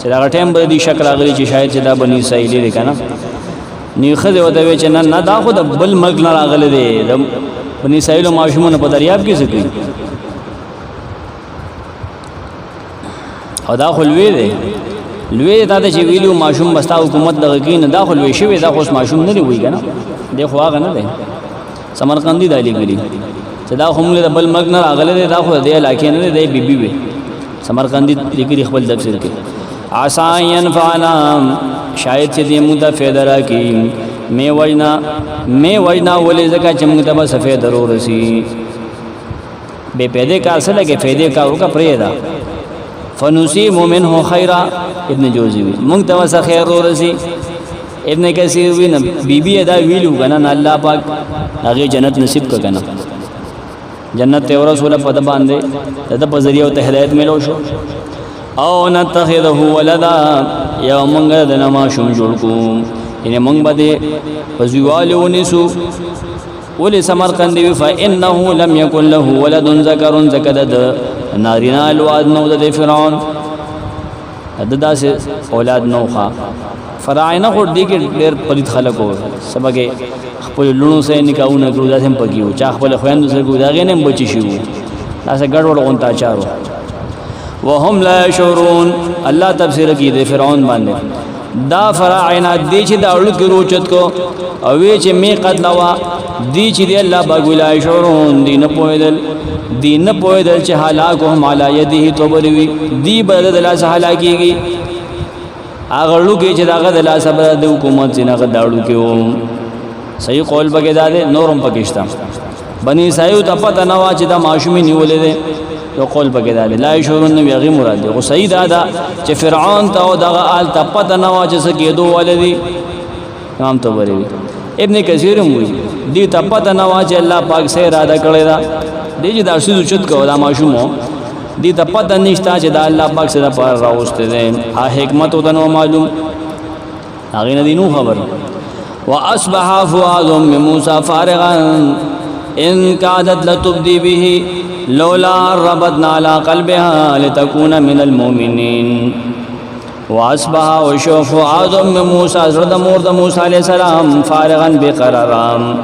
چې دا ټیم به دي شکل راغلي چې شاید چې دا بني اسرائیل دي کنه نیخه او د وچ نه دا خو د بل ملک نه راغلي دي د بني اسرائیل معشومونه په دریاب کې سکی او دا خلوی دی لوی دا چې ویلو معشوم بستا حکومت دغه کې نه دا خلوی شوی دا خو معشوم نه دی وی کنه دی خو هغه نه دی سمرقندی د علی ګلی چې دا هم له بل مګ نه راغله دا خو د علاقې نه دی بیبي وی سمرقندی لیکي خپل تفسیر کې عساین فانا شاید چې دې موږ ته فایده راکې می وینا ولې ځکه چې موږ ته به سفید ضرور شي بے پیدے کار سره لګي فائدې کار وکړه پرې دا فنصيب منه خيرا ابن جوزی مونږ ته وسه خیر ورسي ابن کثیر وین بیبی ادا ویلو کنه الله پاک هغه جنت نصیب کړه جنت ته رسول په د باندې د په ذریعہ ته هدایت ملو شو او نتخذه ولدا یا مونږ د نما شوم جوړ کو ان مونږ بده پزوالو نسو ول سمرقند فانه لم يكن له ولد ذكر زکدد نارینا الواد نو د فرعون داسې اولاد نو ښا فرعون خو دې کې ډېر پلیت خلکو سبګه خپل لونو سره نکاحونه کړو داسې هم پکيو چا خپل خويندو سره ګو داغه نه بچی شو داسې ګډوډ غونتا چارو وهم لا يشعرون الله تفسیر کې د فرعون باندې دا فرعون دې چې دا اړو کې روچت کو او وی چې می قتلوا دې چې دی الله باغلا يشعرون دین پویدل چې هلاکهم علی یده توبروي دی بدل الله هلاکیږي هغه لوګي چې داغه د الله صبر د حکومت څخه داړو کې صحیح قول بګی دا ده نورم پکشتا بنی اسرائیل ته پته نه وا چې دا ماشومی نیولې ده یو قول بګی دا ده لا شورون نبی غي مراد ده صحیح دا ده چې فرعون ته او دغه آل ته پته نه وا چې څه کېدو ولدي نام ته وری ابن کثیر موي دې ته پته نه وا چې الله پاک سه اراده کړی دا دې چې دا شذ چت کولا ماشومو دې ته پته نشتا چې دا الله پاک سره پر راوسته ده ها حکمت ودنو معلوم هغه نه دینو خبر واصبح فؤاد من موسى فارغا ان كادت لتبدي به لولا ربطنا على قلبها لتكون من المؤمنين واصبح وشوف فؤاد من موسى زرد مورد موسى عليه السلام فارغا بقرارام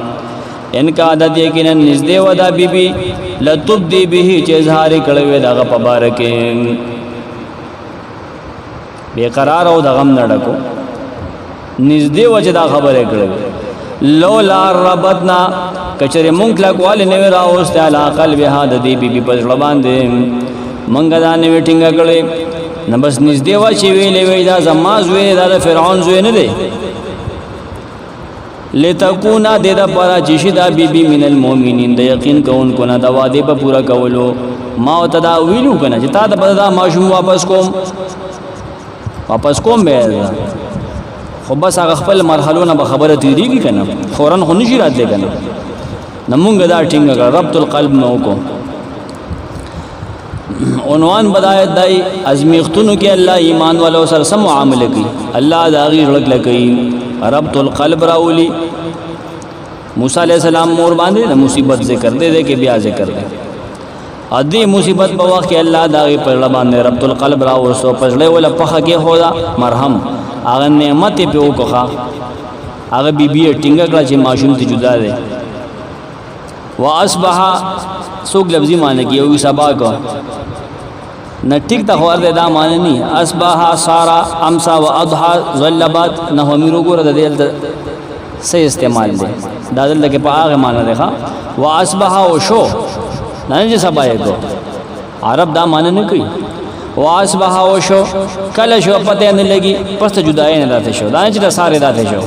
ان كادت یقینا نزدې ودا بیبي لتبدي به چې اظهار کړو دغه پبارکه بیقرار او دغم نډکو نزدې وجه دا خبره کړې لولا ربطنا کچره مونږ لا کول نه راوست علی قلب هاد دی بی په ځړ باندې مونږ دا نه ویټینګ کړې نه بس نزدې وا چې ویلې وی دا زماز وی دا فرعون زوی نه دی لتكونا د پارا جشدا بی من المؤمنین د یقین کون کو نه دا وعده په پورا کولو ما وتدا ویلو کنه چې تا د بددا ماشوم واپس کوم به خو بس هغه خپل مرحلو نه خبره تیریږي کنه فورن خو نشي راتلی کنه نمونږ دا ټینګ کړ ربط القلب نو کو عنوان بدایت دای ازمیختونو کې الله ایمان والو سره سم معاملې کوي الله دا غیر لګ لګي ربط القلب راولي موسی علیہ السلام مور باندې مصیبت ذکر دے کې بیا ذکر دے ادي مصیبت په وخت کې الله دا غي پر باندې ربط القلب راوسو پسله ولا پخه کې هودا مرهم هغه نعمت په وکړه هغه بیبي ټینګه کړه چې ماشوم ته جدا ده واصبح سوق لفظي معنی کې یو سبا کو نه ټیک ته اور ده دا معنی نه اصبح سارا امسا واضحى ظلبات نه میرو ګور د دې صحیح استعمال ده دا دلته کې په هغه معنی ده واصبح او شو نه چې سبا یې کو عرب دا معنی نه کوي واصبح او شو کله شو پته نه لګي پس جدای نه راته شو دا چې ساره راته شو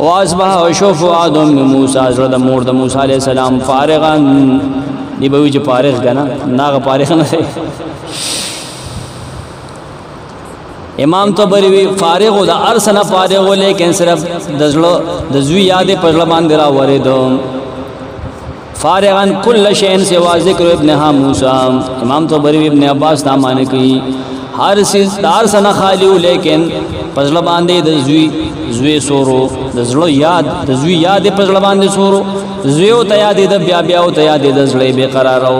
واصبح او شو فؤاد من موسی زړه د مور د موسی عليه السلام فارغا دی به چې فارغ غنا ناغه فارغ نه امام طبری وی فارغ د ارسنه فارغ لیکن صرف د زوی یادې پر باندې را وریدو فارغا کل شین سوا ذکر ابنها موسی امام طبری ابن عباس دا معنی کوي هر سیز دار سنا خالی لیکن پزړه باندې د زوی سورو د زړه یاد د زوی یاد پزړه باندې سورو زوی او ته یاد د بیا او ته یاد د زړه به قرار او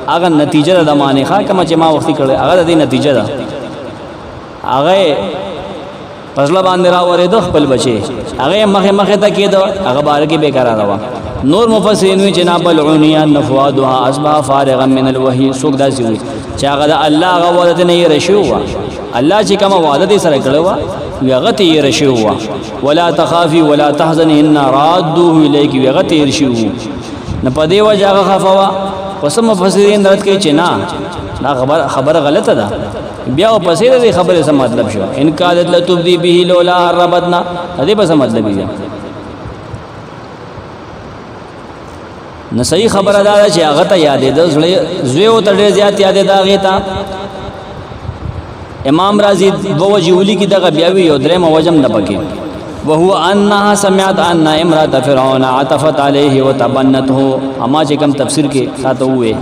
هغه نتیجه د معنی ښه کما چې ما وخت کړه هغه د نتیجه ده هغه پزړه باندې را وره د خپل بچي هغه مخه ته کېدو هغه بار کې به قرار وا نور مفسرین وی جناب العونیان نفوادها اصبح فارغا من الوحی سوق داسي وي چې هغه د الله هغه وعده نه رشیو الله چې کوم وعده دې سره کړو هغه ته رشیو ولا تخافي ولا تحزني ان رادوه اليك هغه ته رشیو نه پدې وجه هغه خفوا وسم مفسرین درت کوي چې نه دا خبر غلطه ده بیا پسې دې خبره سم مطلب شو ان کادت لتبدي به لولا ربطنا دې په سم مطلب دی نو صحیح خبره ده چې هغه ته یادې ده زوی او ته ډېر زیات یادې ده هغې ته امام رازی دو وجې ولیکي دغه بیا وي یو درېیمه وجه هم ده پکې وهو انها سمعت ان امرأة فرعون عطفت عليه وتبنته اما چې کوم تفسیر کې ساته وې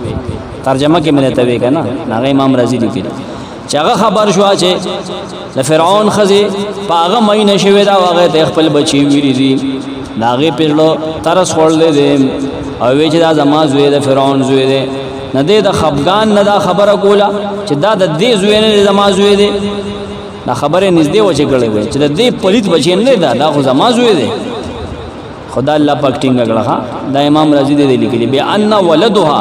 ترجمه کې مې ته وې کنه هغه امام رازی لیکي چې هغه خبر شو چې د فرعون خزي په هغه مینه شوې دا هغه ته خپل بچي ویلي دي دا هغه پیرلو ترس خورلې دي او وی چې دا زما زوی د فرعون زوی دی نه دی د خفګان نه دا خبره کوله چې دا د دې زوی نه زما زوی دی دا خبره نږدې و چې کړې وي چې د دې پلیت بچی نه دا خو زما زوی دی خدا الله پاک ټینګ کړه دا امام رازی دی لیکلی بیا ان ولدها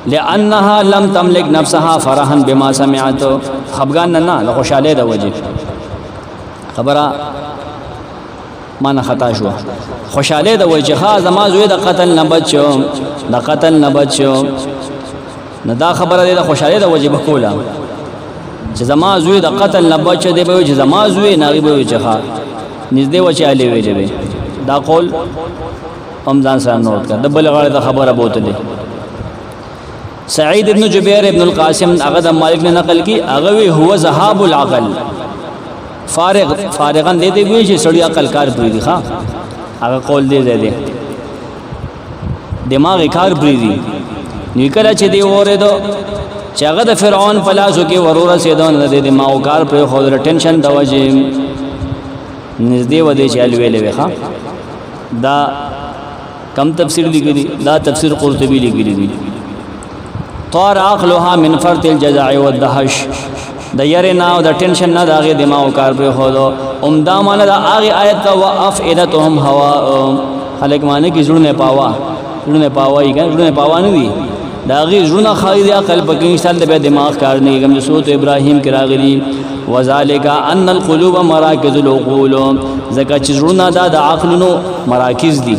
لانها لم تملك نفسها فرحا بما سمعت خفګان نه نه خوشاله ده وجه خبره مانا خطا شو خوشاله ده وجه ها زما زوی د قتل نه بچو د قتل نه بچو نه دا خبره ده خوشاله ده وجه بکولا چې زما زوی د قتل نه بچو دی به چې زما زوی ناغي به چې ها نږدې و چې علي ویلې دا قول هم ځان سره نوٹ کړه د بل غاړه د خبره بوتله سعید ابن جبیر ابن القاسم هغه د مالک نے نقل کی هغه هو ذهاب العقل فارغان دے وی چې سړی عقل کار پریدي ښا هغه قول دی دماغ کار پریدي نیکله چې دی وره دو چې هغه د فرعون پلاسو کې ورور سیدون نه دی دماغ کار پر خو د ټینشن د وجه نږدې و دی چې الویلې وخا دا کم تفسیر لیکلی دا تفسیر قرطبی لیکلی دی طار عقلها من فرط الجزع والدهش د یری نه او د ټینشن نه داغه دماغ کار پر خو دو عمدہ معنی دا هغه آیت کا وافئدتهم هوا خلق معنی کی زړه نه پاوا نه دی داغي زړه خالد عقل پکې انسان د دماغ کار نه کوم سورۃ ابراهیم کې راغلی وذالک ان القلوب مراکز العقول زکه چې زړه د عقلونو مراکز دي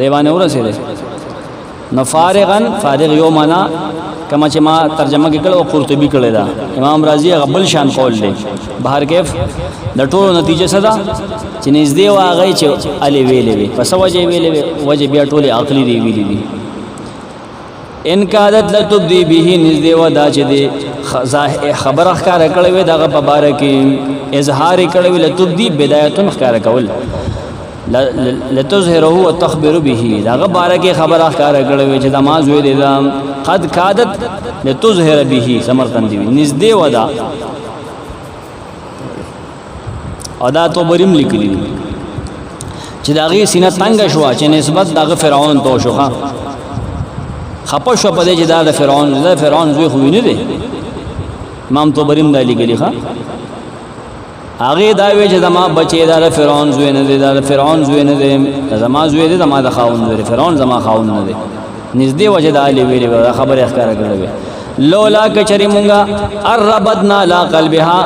ریوانه ورسره نفارغن فارغ یو معنا کما چې ما ترجمه کې کړو قرطبي کړی دا امام رازی غبل شان قول دی بهر کیف د ټولو نتیجه صدا چې نږدې واغی چې علي ویلې وي پس وجه بیا ټولې عقلي دی ویلې دي ان کادت لتبدی به نږدې ودا چې دی خبر ښکار کړی وي دغه په باره کې اظهار کړی وي لتبدی بدایتون ښکار کول لتظهره وتخبر به دغه باره کې خبر ښکار کړی وي چې د ما زوی دی قد کادت لتظهر به سمرقندی نږدې ودا ادا تو بریم لیکلی چې دغه سینه تنگ شو چې نسبت دغه فرعون تو شوخه خپه شو په دې چې دا د فرعون زوی خو نه دی امام طبریم دا لیکلی ښا هغه دا وی چې زما بچی دا د فرعون زوی نه دی دا د فرعون زوی نه دی زما زوی دی زما د خاون دی فرعون زما خاون نه دی نږدې وجه دا علی ویلې خبره ښکارا کړې لولا کچری مونږه الربدنا لا قلبها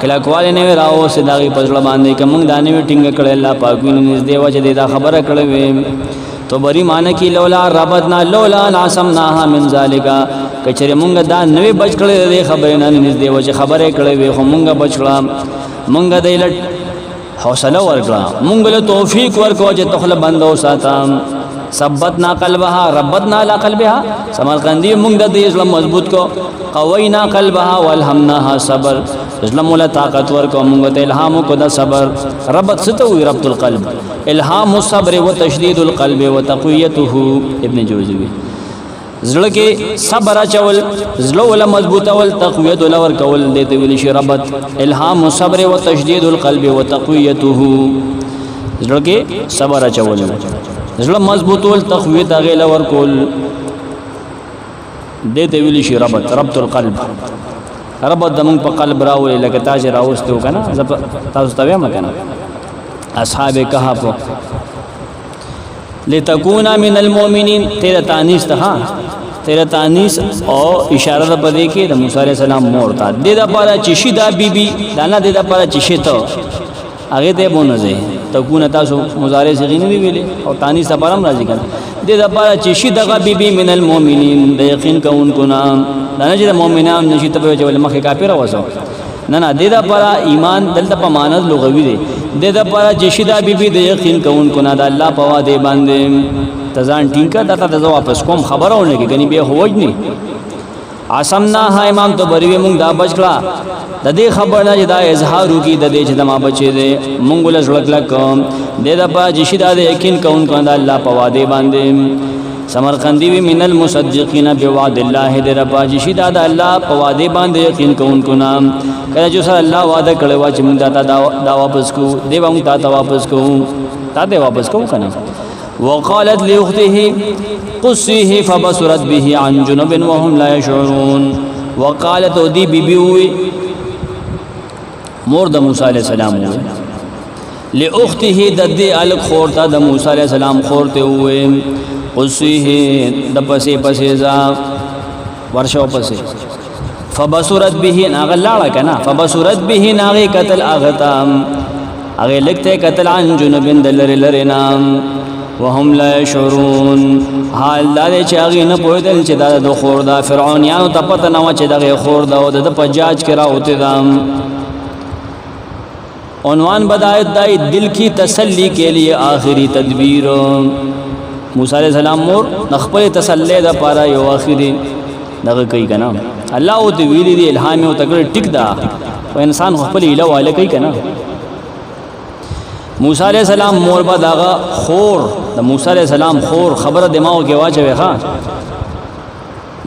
کله کواله نه راو سداغي پزړه باندې کوم دانه وی ټینګ کړه الله پاک وی نږدې وجه دا خبره کړې وی تو بری معنی کی لولا ربدنا لولا ناسمناها من ذالک کچری مونږ دا نوې بچ کړې دې خبره نه نږدې وجه خبره کړې وی خو مونږ بچړه مونږ دایلټ حوصله ورکړه مونږ له توفیق ورکو چې تخله بندو ساتم ثبتنا قلبها ربطنا على قلبها سمرقندی مونږ د دې اسلام مضبوط کو قوینا قلبها والهمناها صبر اسلام ولا طاقت ورکو مونږ ته الهام کو د صبر ربط ستوي ربط القلب الهام الصبر وتشديد القلب وتقويته ابن جوزی زړه کې صبر اچول زړه ولا مضبوط اول تقویت ولا ور کول دته ویل شي ربط الهام الصبر وتشديد القلب وتقويته زړه کې صبر اچول زړه مضبوط ول تقویت هغه لور کول دته ویل شي ربط القلب ربط دمون په قلب راولې لکه تاج راوستو کنه تاسو ته وایم کنه اصحاب کهف لتكون من المؤمنين تیرا تانیس ته تیرا تانیس او اشاره ده پدې کې د موسی عليه السلام مور ته د دې لپاره چې شي دا بیبي دانا د دې لپاره چې شي ته هغه ته بونځي تكون تاسو مضارع صيغه نه ویلې او تانیس لپاره هم راځي کنه د دې لپاره چې شي دغه بیبي من المؤمنين د یقین کوونکو نام دانه چې د مؤمنان نشي ته په ول مخه کافر وسو نه د دې لپاره ایمان دلته په معنی لغوي دی د دې لپاره چې شي دا بیبي د یقین کوونکو نه د الله په وعده باندې تزان ټینګه دغه د واپس کوم خبرونه کې غني به هوجني عصمناها امام طبری مونږ دا بچکړه د دې خبر نه دا اظهار وکي د دې چې د ما بچي دي مونږ له ځړک کوم د دې لپاره چې شي دا د یقین کوونکو نه الله په وعده باندې سمرقندی وی من المصدقین بوعد الله دې رب چې شي دا د الله په وعده باندې یقین کوونکو نام کله چې سره الله وعده کړی و چې مونږ دا واپس کو دی مونږ تا واپس کو تا دې واپس کو کنه وقالت لاخته قصيه فبصرت به عن جنب وهم لا يشعرون وقالت ودي بيبي وي مور د موسی عليه السلام وي لاخته د دې الک خورتا د موسی عليه السلام خورته وي قصيه د پسې ځا ورشو پسې فبصرت به ناغلاړه کنا فبصرت به ناغي قتل اغتام اغه لکته قتل عن جنب دلر لرنام وهم لا يشعرون حال دا چې هغه نه پوهیدل چې دا د خور دا فرعونانو ته پته نه و چې دغه خور دا او د پجاج کرا ہوتے دام عنوان بدایت دای دل کی تسلی کے لیے آخری تدبیر موسی علیہ السلام مور خپل تسلی دا پارا یو آخری دغه کوي کنه الله او دی ویلی دی الهام او تکړه ټیک دا او انسان خپل اله واله کوي کنه موسی علیہ السلام مور با داغا خور د موسی علیہ السلام خور خبر دماغ کې واچوي ښا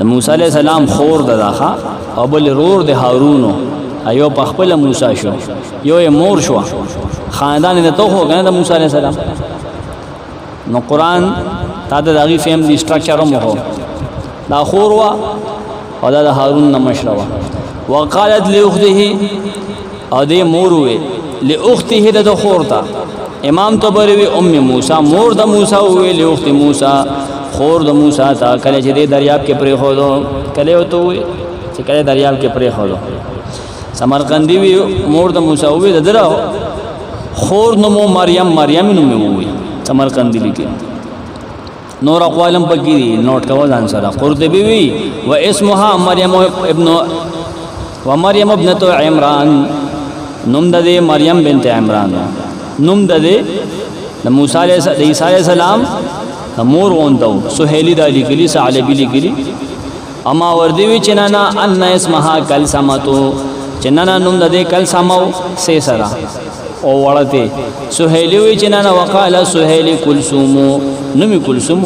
د موسی علیہ السلام خور دغه او بل رور د هارون ایو په خپل موسی شو یو مور شو خاندان د توخو کنه د موسی علیہ السلام نو قران تا د دغه فیملی سټرکچر مو دا خور وا او دا د هارون نمشروا وقالت لاخته او دې مور وې لاخته د خورتا امام طبری ام موسی مور د موسی وې لاخت موسی خور د موسی تا کله چې د دریاب کې پرې خودو کله وته وې چې کله دریاب کې پرې خودو سمرقندی وی مور د موسی وې د درو خور نو مریم نو وې سمرقندی لیکي نور اقوالم پکې نوٹ کاوه ځان سره قرطبی وی و اسمها مریم ابنه عمران نوم د مریم بنت عمران نوم د موسی علیہ السلام مور وندو سہیلی د لیکلی ثعلبی لیکلی اما وردی وی چنانا ان اسمها کلسمتو چنانا نوم د کلسمو سه سرا او ولته سہیلی وی چنانا وقال سہیلی کلثوم نوم کلثوم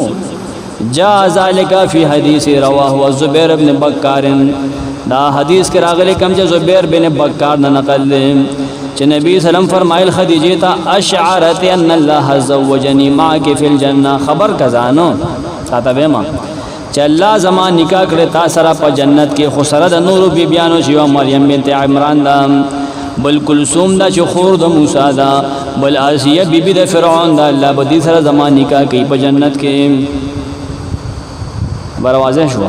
جاء ذلك فی حدیث رواه الزبیر بن بکار دا حدیث کې راغلی کوم چې زبیر بن بکار نه نقل چې نبی سلام فرمایل خدیجه ته اشعرت ان الله زوجني معك في الجنه خبر کزانو ساته به ما چې الله زما نکاح کړی تا سره په جنت کې خو سره د نور بیبیانو چې مریم بنت عمران دا بل کلثوم دا چې خور د موسی دا بل آسیه بیبی د فرعون دا الله بدی سره زما نکاح کوي په جنت کې بروازه شو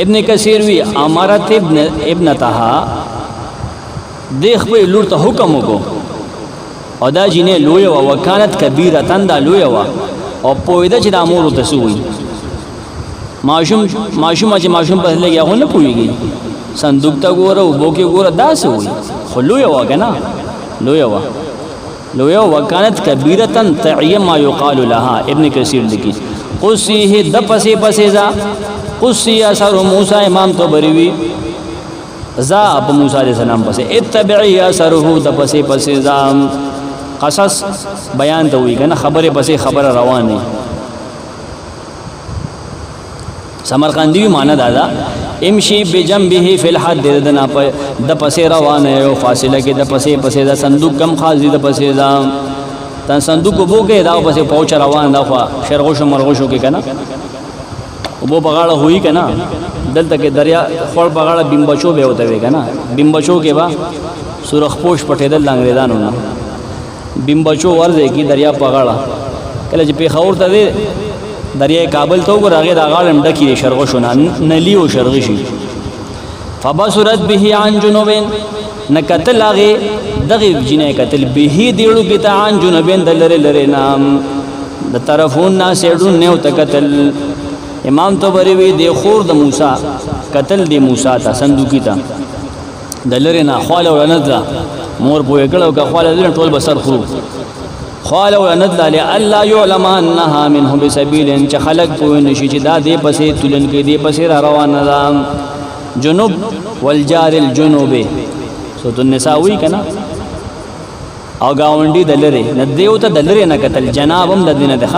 ابن کثیر وی امارت ابنتها دیخ په لور ته حکم وکړو او دا جینې لوی او وکالت کبیره تندا لوی او پویدا چې د امور ته سوی ماشوم په لګي هغه نه پویږي صندوق ته ګوره او بوکي ګوره دا سوی خو لوی او کنه لوی او وکالت کبیره تعیم ما یقال لها ابن کثیر لیکي قصیه د پسې ځا قصی اثر موسی امام طبری وی ذا اب موسی علیہ السلام پسې اتبعی اثره د پسې ذا قصص بیان ته وی کنه خبره پسې خبره روانه سمرقندی معنی دادا امشي بجنبه فی الحد دنا د پسې روانه یو فاصله کې د پسې دا صندوق کم خاص د پسې ذا تن صندوق وګه دا پسې پوچ روان دا خو شرغوش مرغوشو کې کنه وبو بغاړه ہوئی کنا دلته کې دریا خور بغاړه بمبچو به وته وی کنا بمبچو کې با سرخ پوش پټېدل انګریزانو نه بمبچو ورځي کې دریا بغاړه کله چې پیښور ته دی دریای کابل ته وګورغه دا غاړم ډکی شرغو شونه نلیو شرغشي فبصرت به عن جنوب نکتل هغه دغه جنې قتل به دیړو کې ته عن جنوب دلره لره نام د طرفون نا سیډو نیو تکتل امام طبری وی دی خور د موسی قتل دی موسی ته صندوقی ته دلری نه خواله ورنځه مور پوی کړه او خواله دې ټول بسر خرو خواله ورنځه ل الله يعلم انها منه بسبيل چې خلق پوی نشي چې دا دې پسې تلن کې دې پسې روان ده جنوب والجار الجنوب سورۃ النساء وی کنا او گاونډي دلری نه دیو ته دلری نه قتل جنابم د دینه ده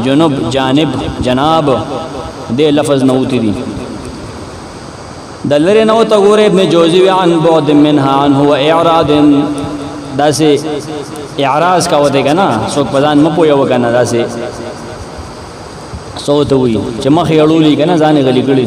جنوب جانب جناب دې لفظ نوتی دي دلری نو ته ګوره ابن جوزی عن بعد منها عنه واعراض داسه اعراض کا وته کنا څوک پدان م پوي وکنه داسه صوت وي چې مخ یړولې کنا ځان غلي کړي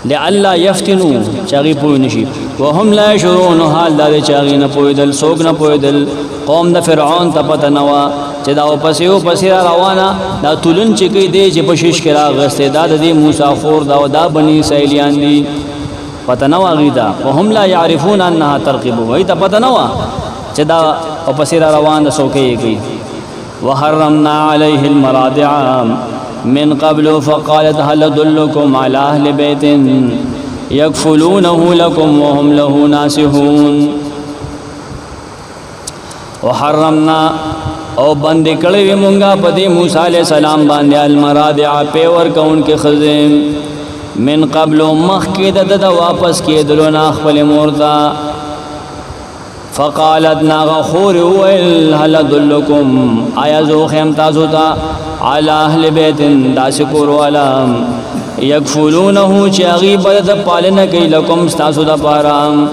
لئلا يفتنوا چاغي پوي نشي وهم لا يشعرون حال دا چاغي نه پويدل څوک نه پويدل قوم د فرعون ته پته نوا چې دا پسې روانه دا تولن چې کې دی چې پشش کرا غسته دا د موسی خور دا بني اسرائیلیان دي پته نوا غیدا وهم لا يعرفون انها ترقب وای ته پته نوا چې دا پسې روانه څوکې کوي وحرمنا عليه المراضع من قبل فقالت هل ادلكم على اهل بيت يكفلونه لكم وهم له ناصحون وحرمنا او بند کړي وي مونږه په دې موسی عليه السلام باندې المراضع په ور کون کې خزم من قبل مخکې د واپس کېدلو نه خپل مورتا فقالت ناغخور ویل هل ادلکم آیا زو خیم تاسو تا علی اهل بیت داسکور والا یکفلونه چی اغیب دا پالنا کی لکم ستاسو دا پارام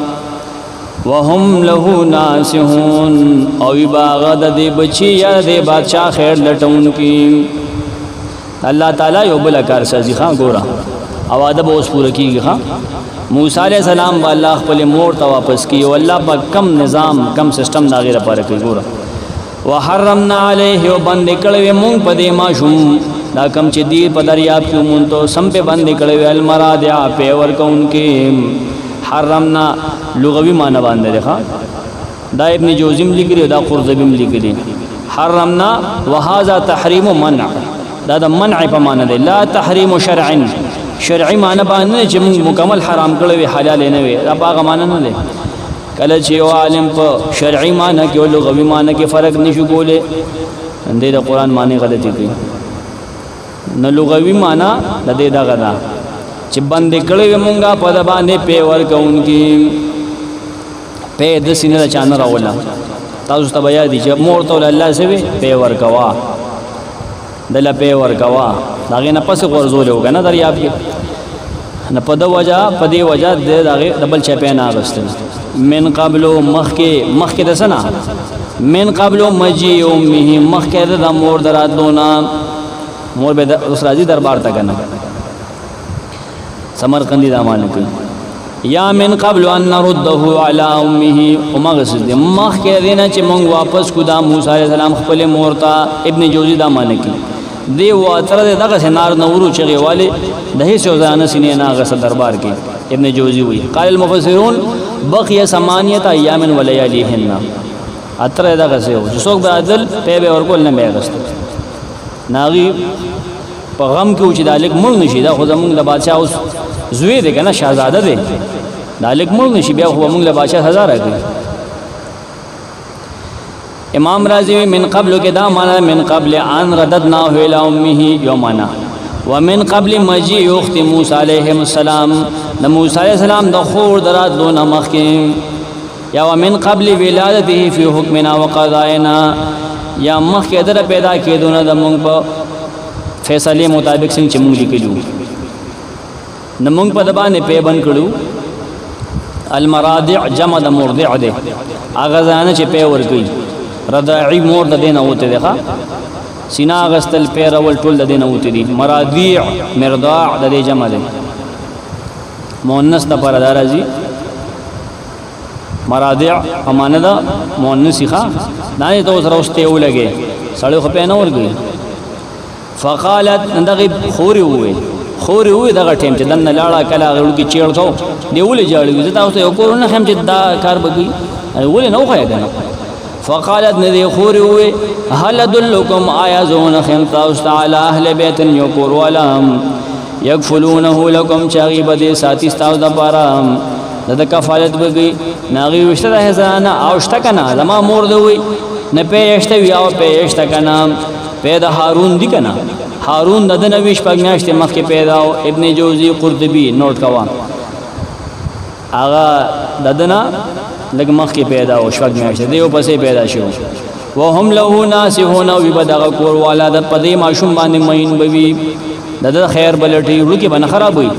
وهم له ناسحون اوی باغد دی بچی یا دی بادشاہ خیر لٹون کی اللہ تعالی یو بلا کار سازی خان گورا او ادب اوس پورا کیږي ها موسی علیہ السلام با الله خپل مور ته واپس کی او الله په کم نظام کم سسٹم دا غیره پاره کوي ګوره وحرمنا علیه وبند کړه مونږ په دې ماشوم دا کم چې دی په دریاب کې مونږ ته سم په بند کړه المراضع په ور کون کې حرمنا لغوي معنی باندې ښا دا ابن جوزیم لیکلی دا قرطبی لیکلی حرمنا وهذا تحریم منع دا د منع په معنی دی لا تحریم شرع شرعی معنی باندې چې موږ مکمل حرام کړی وي حلال نه وي دا باغ معنی نه دی کله چې یو عالم په شرعی معنی کې او لغوي معنی کې فرق نشو کوله اندې د قران معنی غلطي کوي نه لغوي معنی د دې دغه دا چې باندې کړی وي موږ په د باندې په ور کوونکی په د سینې چانه راولا تاسو ته بیا دي چې مور ته الله سوي په ور کوا دل په ور کوا داغه نه پس ورزول وکنه دریاب کې نه په د وجہ په دی وجہ داغه دبل چپه نه اغستل من قبل مخکې د سنا من قبل مجی امه مخکې د مور دراتونه مور به اوس راځي دربار ته کنه سمرقندی د امان کوي یا من قبل ان نرده على امه ومغسل مخکې دینه چې مونږ واپس کو دا موسی علیہ السلام خپل مور ته ابن جوزی د امان کوي دی واتر دغه سنار نورو چغي والي د هیڅ ځان سینې نه غس دربار کې ابن جوزی وی قال المفسرون بقي 8 ايام ولياليهن اتر دغه سه څوک به عدل په به ورکول نه میغست ناغي په غم کې چې دالک مړ نشي دا خو زمونږ د بادشاہ اوس زوی دی کنه شاهزاده دی دالک مړ نشي بیا خو موږ له بادشاہ سزا راکړي امام رازی من قبل کے دا مانا من قبل ان رددنا الى امه یومنا ومن قبل مجی اخت موسی علیہ السلام د موسی علیہ السلام د خور درات دون مخکیم یا ومن قبل ولادته فی حکمنا وقضائنا یا مخکې در پیدا کېدونه د مونږ په فیصله مطابق څنګه چې مونږ لیکلو د مونږ په دبانې پیبن کړو المراضع جمع د مرضع ده هغه ځان چې پی ورګي رضاعی مور د دینه وته ده سینا غستل پیر اول ټول د دینه وته دي مراضیع مرضاع د دې جمع ده مؤنث د پر راځي مراضیع امانه ده مؤنث ښه نه ته اوس راوسته ولګي سړی خو په نه ورګي فقالت دغه خوري وې دغه ټیم چې دنه لاړه کلا غړو کې چیړ کو دی ولې جاړي زه تاسو یو کورونه هم چې دا کار بګي ولې نو خای کنه فقالت ندی خور وی هل ادلکم آیا زون خمتا استعلی اهل بیت یکور ولم یکفلونه لکم چاغي بده ساتي استاو د پارام د کفالت بگی ناغي وشته ده زانا اوشته کنا زما مور دوی نه پېشته وی او پېشته کنا پیدا هارون دی کنا هارون د نبی شپږمیاشتې مخکې پیدا او ابن جوزی قرطبی نوٹ کوا آغا ددنا لګ مخکې پیدا او شپږمیاشتې دیو پسې پیدا شو وهم له ناسهون او بدغه کور والا د پدې ماشوم باندې مین بوي د خیر بلټي وړو کې بن خراب وي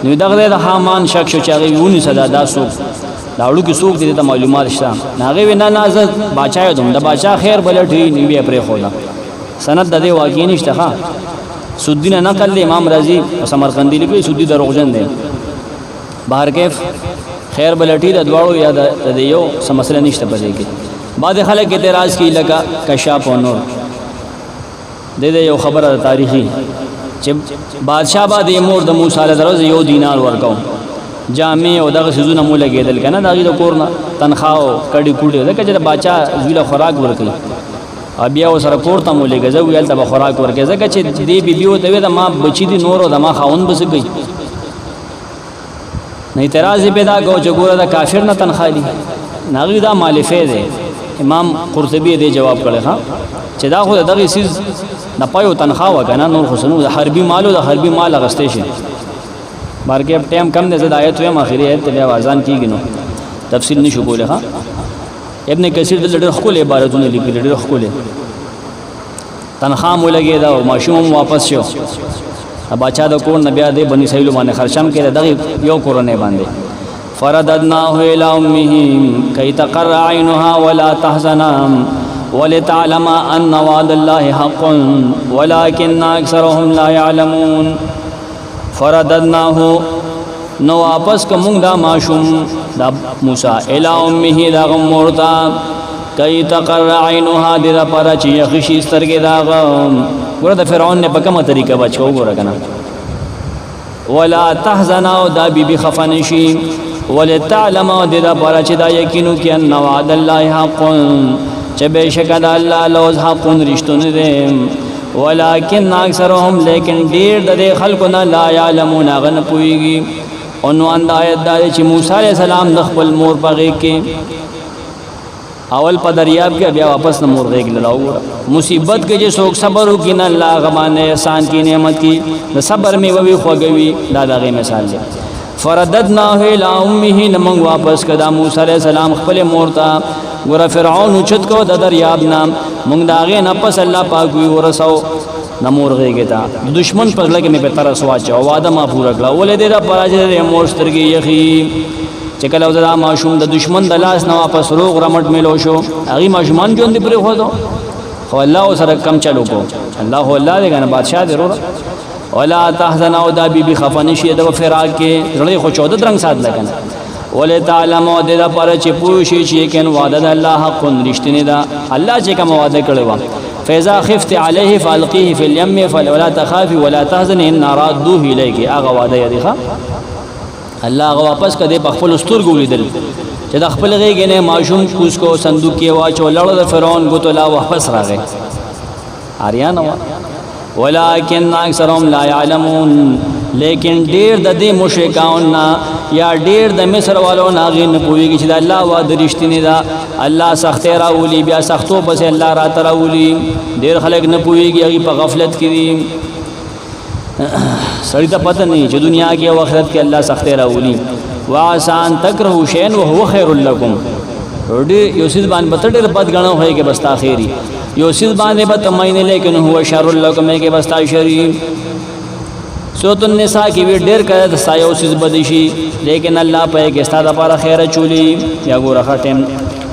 نو دغه د حامان شک شو چاغي ونی صدا داسو دا وړو کې څوک دې ته معلومات شته ناغه وینا نازل بچا دوم د بچا خیر بلټي نیوی پرې خولا سند د دې واقع نشته ها سودین نقل امام رازی سمرقندی لیکي سودی دروغجن دي بهر کیف خیر بلټي د دواړو یا د یو مسله نشته پدې کې بعد خلک اعتراض کی لگا کشاف او نور د دې یو خبره تاریخي چې بادشاہ باندې مور د موسی علیه السلام یو دینار ورکاو جامع او دغه سيزونه مو لګیدل کنه دغه د کورنا تنخواه کډي کوډي دغه چې بادشاہ زویله خوراک ورکړي بیا وسره کور ته مو لګي زو ویل ته خوراک ورکړي ځکه چې دې بیبيو ته د ما بچی دي نور او د ما خاون بس گئی نه اعتراض پیدا کو چې ګوره د کافر نه تنخواه دي ناغي دا مالفه ده امام قرطبی دې جواب کړي ها چې دا خو دغه سیز نه پایو تنخواه وکنه نور خصنو د حربي مالو د حربي مال غستې شي بارګه ټیم کم نه زدايت وې ماخري ایت ته आवाजان کیږي نو تفصیل نشو کوله ها ابن کثیر د ډېر خپل عبارتونه لیکلي ډېر خپل تنخواه مو لګي دا ماشوم واپس شو بچا د کور نه بیا د بني اسرائیل باندې خرشم کړه دغه یو کورونه باندې فرددناه الى امه كي تقر عينها ولا تحزن ولتعلم ان وعد الله حق ولكن اكثرهم لا يعلمون فرددناه نو واپس کوم دا ماشوم دا موسی الى امه دا غمورتا كي تقر عينها د پر چې یخشي سترګې دا ګور د فرعون نه په کومه طریقه بچو ګور کنه ولا تحزن او دا بي خفنشي ولتعلم د پر چې دا یقینو کې ان وعد الله حق چې بشک د الله لوز حقون رښتونه دي ولكن اکثرهم لیکن ډیر د خلکو نه لا يعلمون غن پويږي عنوان د آیت دا چې موسی عليه السلام د خپل مور پغې کې اول په دریاب کې بیا واپس نمور غېږ لاله مصیبت کې چې څوک صبر وکړي نه الله غمانه احسان کی نعمت کی د صبر می ووي خوګوي دا دغه مثال دی فرددناه الى امه نمنګ واپس کدا موسی عليه السلام خپل مور ته ګور فرعون چت کو د دریاب نام مونږ داغه نه پس الله پاک وی ورسو نمور غېږ ته دشمن پر لګې می په تر سواچ او واده ما پورا کړه ولې دې را پراجه مور سترګي یخي چې کله وزدا ماشوم د دشمن د لاس نه واپس روغ رمټ ملو شو هغه ماشومان جون دی پرې خو دو خو الله سره کم چلو کو الله الله دې کنه بادشاہ دې ورو ولا تحزن او دا بي خفن شي د فراق کې رړې خو 14 رنگ سات لګنه ولې تعالی مو دې د پر چې پوښي چې کین وعده د الله حق رښتینی دا الله چې کوم وعده کړو فاذا خفت عليه فالقيه في اليم فلا تخافي ولا تحزن ان رادوه اليك هغه وعده یې ښه الله هغه واپس کده په خپل سترګو لیدل چې د خپل غېږ نه ماشوم کوس کو صندوق کې واچو لړ د فرعون ګوتو لا واپس راغی اریان ولكن اکثرهم لا يعلمون لیکن ډیر د دې مشرکان یا ډیر د مصر والو ناغي نه پويږي چې د الله وعده رښتینی ده الله سخت راولي بیا سختو پس الله را تراولي ډیر خلک نه پويږي هغه په غفلت کې دي سړی ته پته نه چې دنیا کې او آخرت کې الله سخت راولي واسان تکرهو شین وهو خیر لكم ډیر یو سیز باندې بت ډیر بد غنو هي کې بس تاخيري یو سیز باندې بت مینه لیکن هو شر لكم کې بس تاشری سورۃ النساء کې وی ډیر کړه د سایو سیز بدشي لیکن الله په کې ستاسو لپاره خیر چولي یا ګوره ختم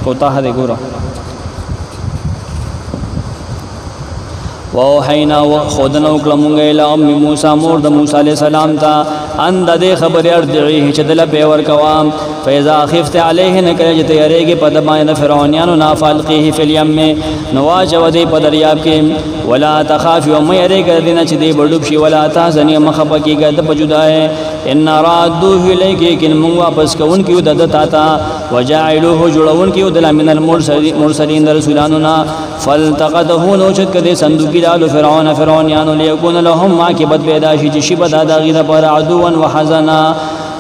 کوته دې ګوره وحینا خودنو کلمونگا الى ام موسی مور د موسی علیہ السلام تا ان د خبر ارجعيه چې دل په ور کوام فاذا خفت عليه نکره چې تیارېږي په دبان فرعونانو نافلقيه فی اليم نواج ودی په دریاب کې ولا تخاف وم يرګ دینه چې دی بډوب شي ولا تحزن مخفقيګه د بجدای ان رادوه الیک کین مون واپس کون کیو د تا وجاعلوه جوړون کیو د من المرسلین رسولانو نا فالتقطه نو چې کده صندوق دالو فرعونانو ليكون لهم عاقبت پیدا شي چې شی بد داغه پر عدو وحزنا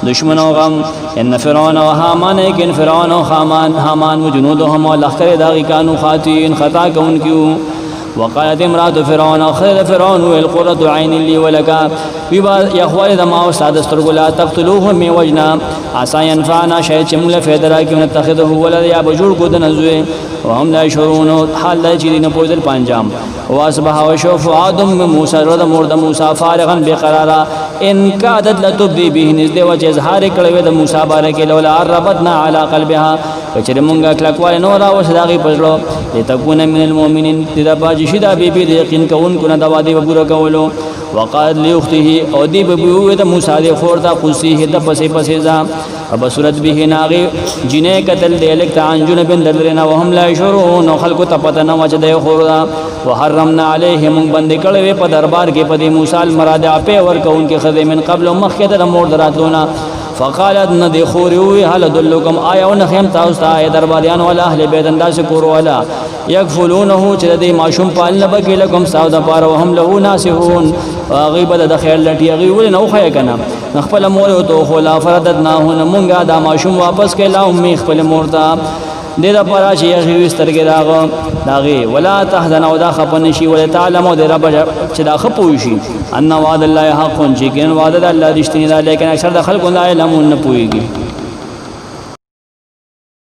دشمن و غم ان فرعون و حامان لیکن فرعون و حامان و جنودهم ولخر داغی کانو خاطئین خطا کون کیو وقالت امرأة فرعون خير فرعون والقرة عين لي ولك بيبا يا اخواني دما استاد استرغلا تقتلوه من وجنا عسى ينفعنا شاید چمله فیدرا کی نتخذه ولد یا بجور کو دنزوی وهم لا يشعرون حال لا چیدین پوزل پانجام واصبح وشوف آدم موسى رد مرد موسى فارغا بقرارا ان كادت لتبدي به نزد وجه اظهار کړه د موسی بارک لولا ربطنا على قلبها کچره مونږه کلکوال نو را وسداغي پزلو لتكون من المؤمنين اذا باجشدا بيبي یقین کون کو نه دوا دی وګورو کولو وقال لاخته او دی بيو د موسی د خورتا قصيه د پسې پسې ځا اب صورت به ناغي جنې قتل دلک تعن جنبن درنا وهم لا يشعرون خلق تپتن وجد خوردا وحرمنا عليهم بند کړه په دربار کې په موسی مراد په ور کون کې خذ من قبل مخکته د مور دراتلونا فقالت ندی خوري هل دلکم آیا ونخیم تاسو ته درباریان ولا اهل بیت انداز کور ولا یکفلونه چې د ماشوم پالنه بکی لکم ساو د پاره وهم له ناسحون غیب د خیر لټي غي ول نو خیا کنه خپل مور او تو خلا فرددناه مونږه دا ماشوم واپس کلا امي خپل مور ته د دا پاره چې یغي سترګې داغي ولا تحزن او دا خپن شي ولا تعلم او د رب چې دا خپوي شي ان وعد الله حق چې ګن وعده الله رښتینی ده لیکن اکثر د خلکو نه علمون نه پويږي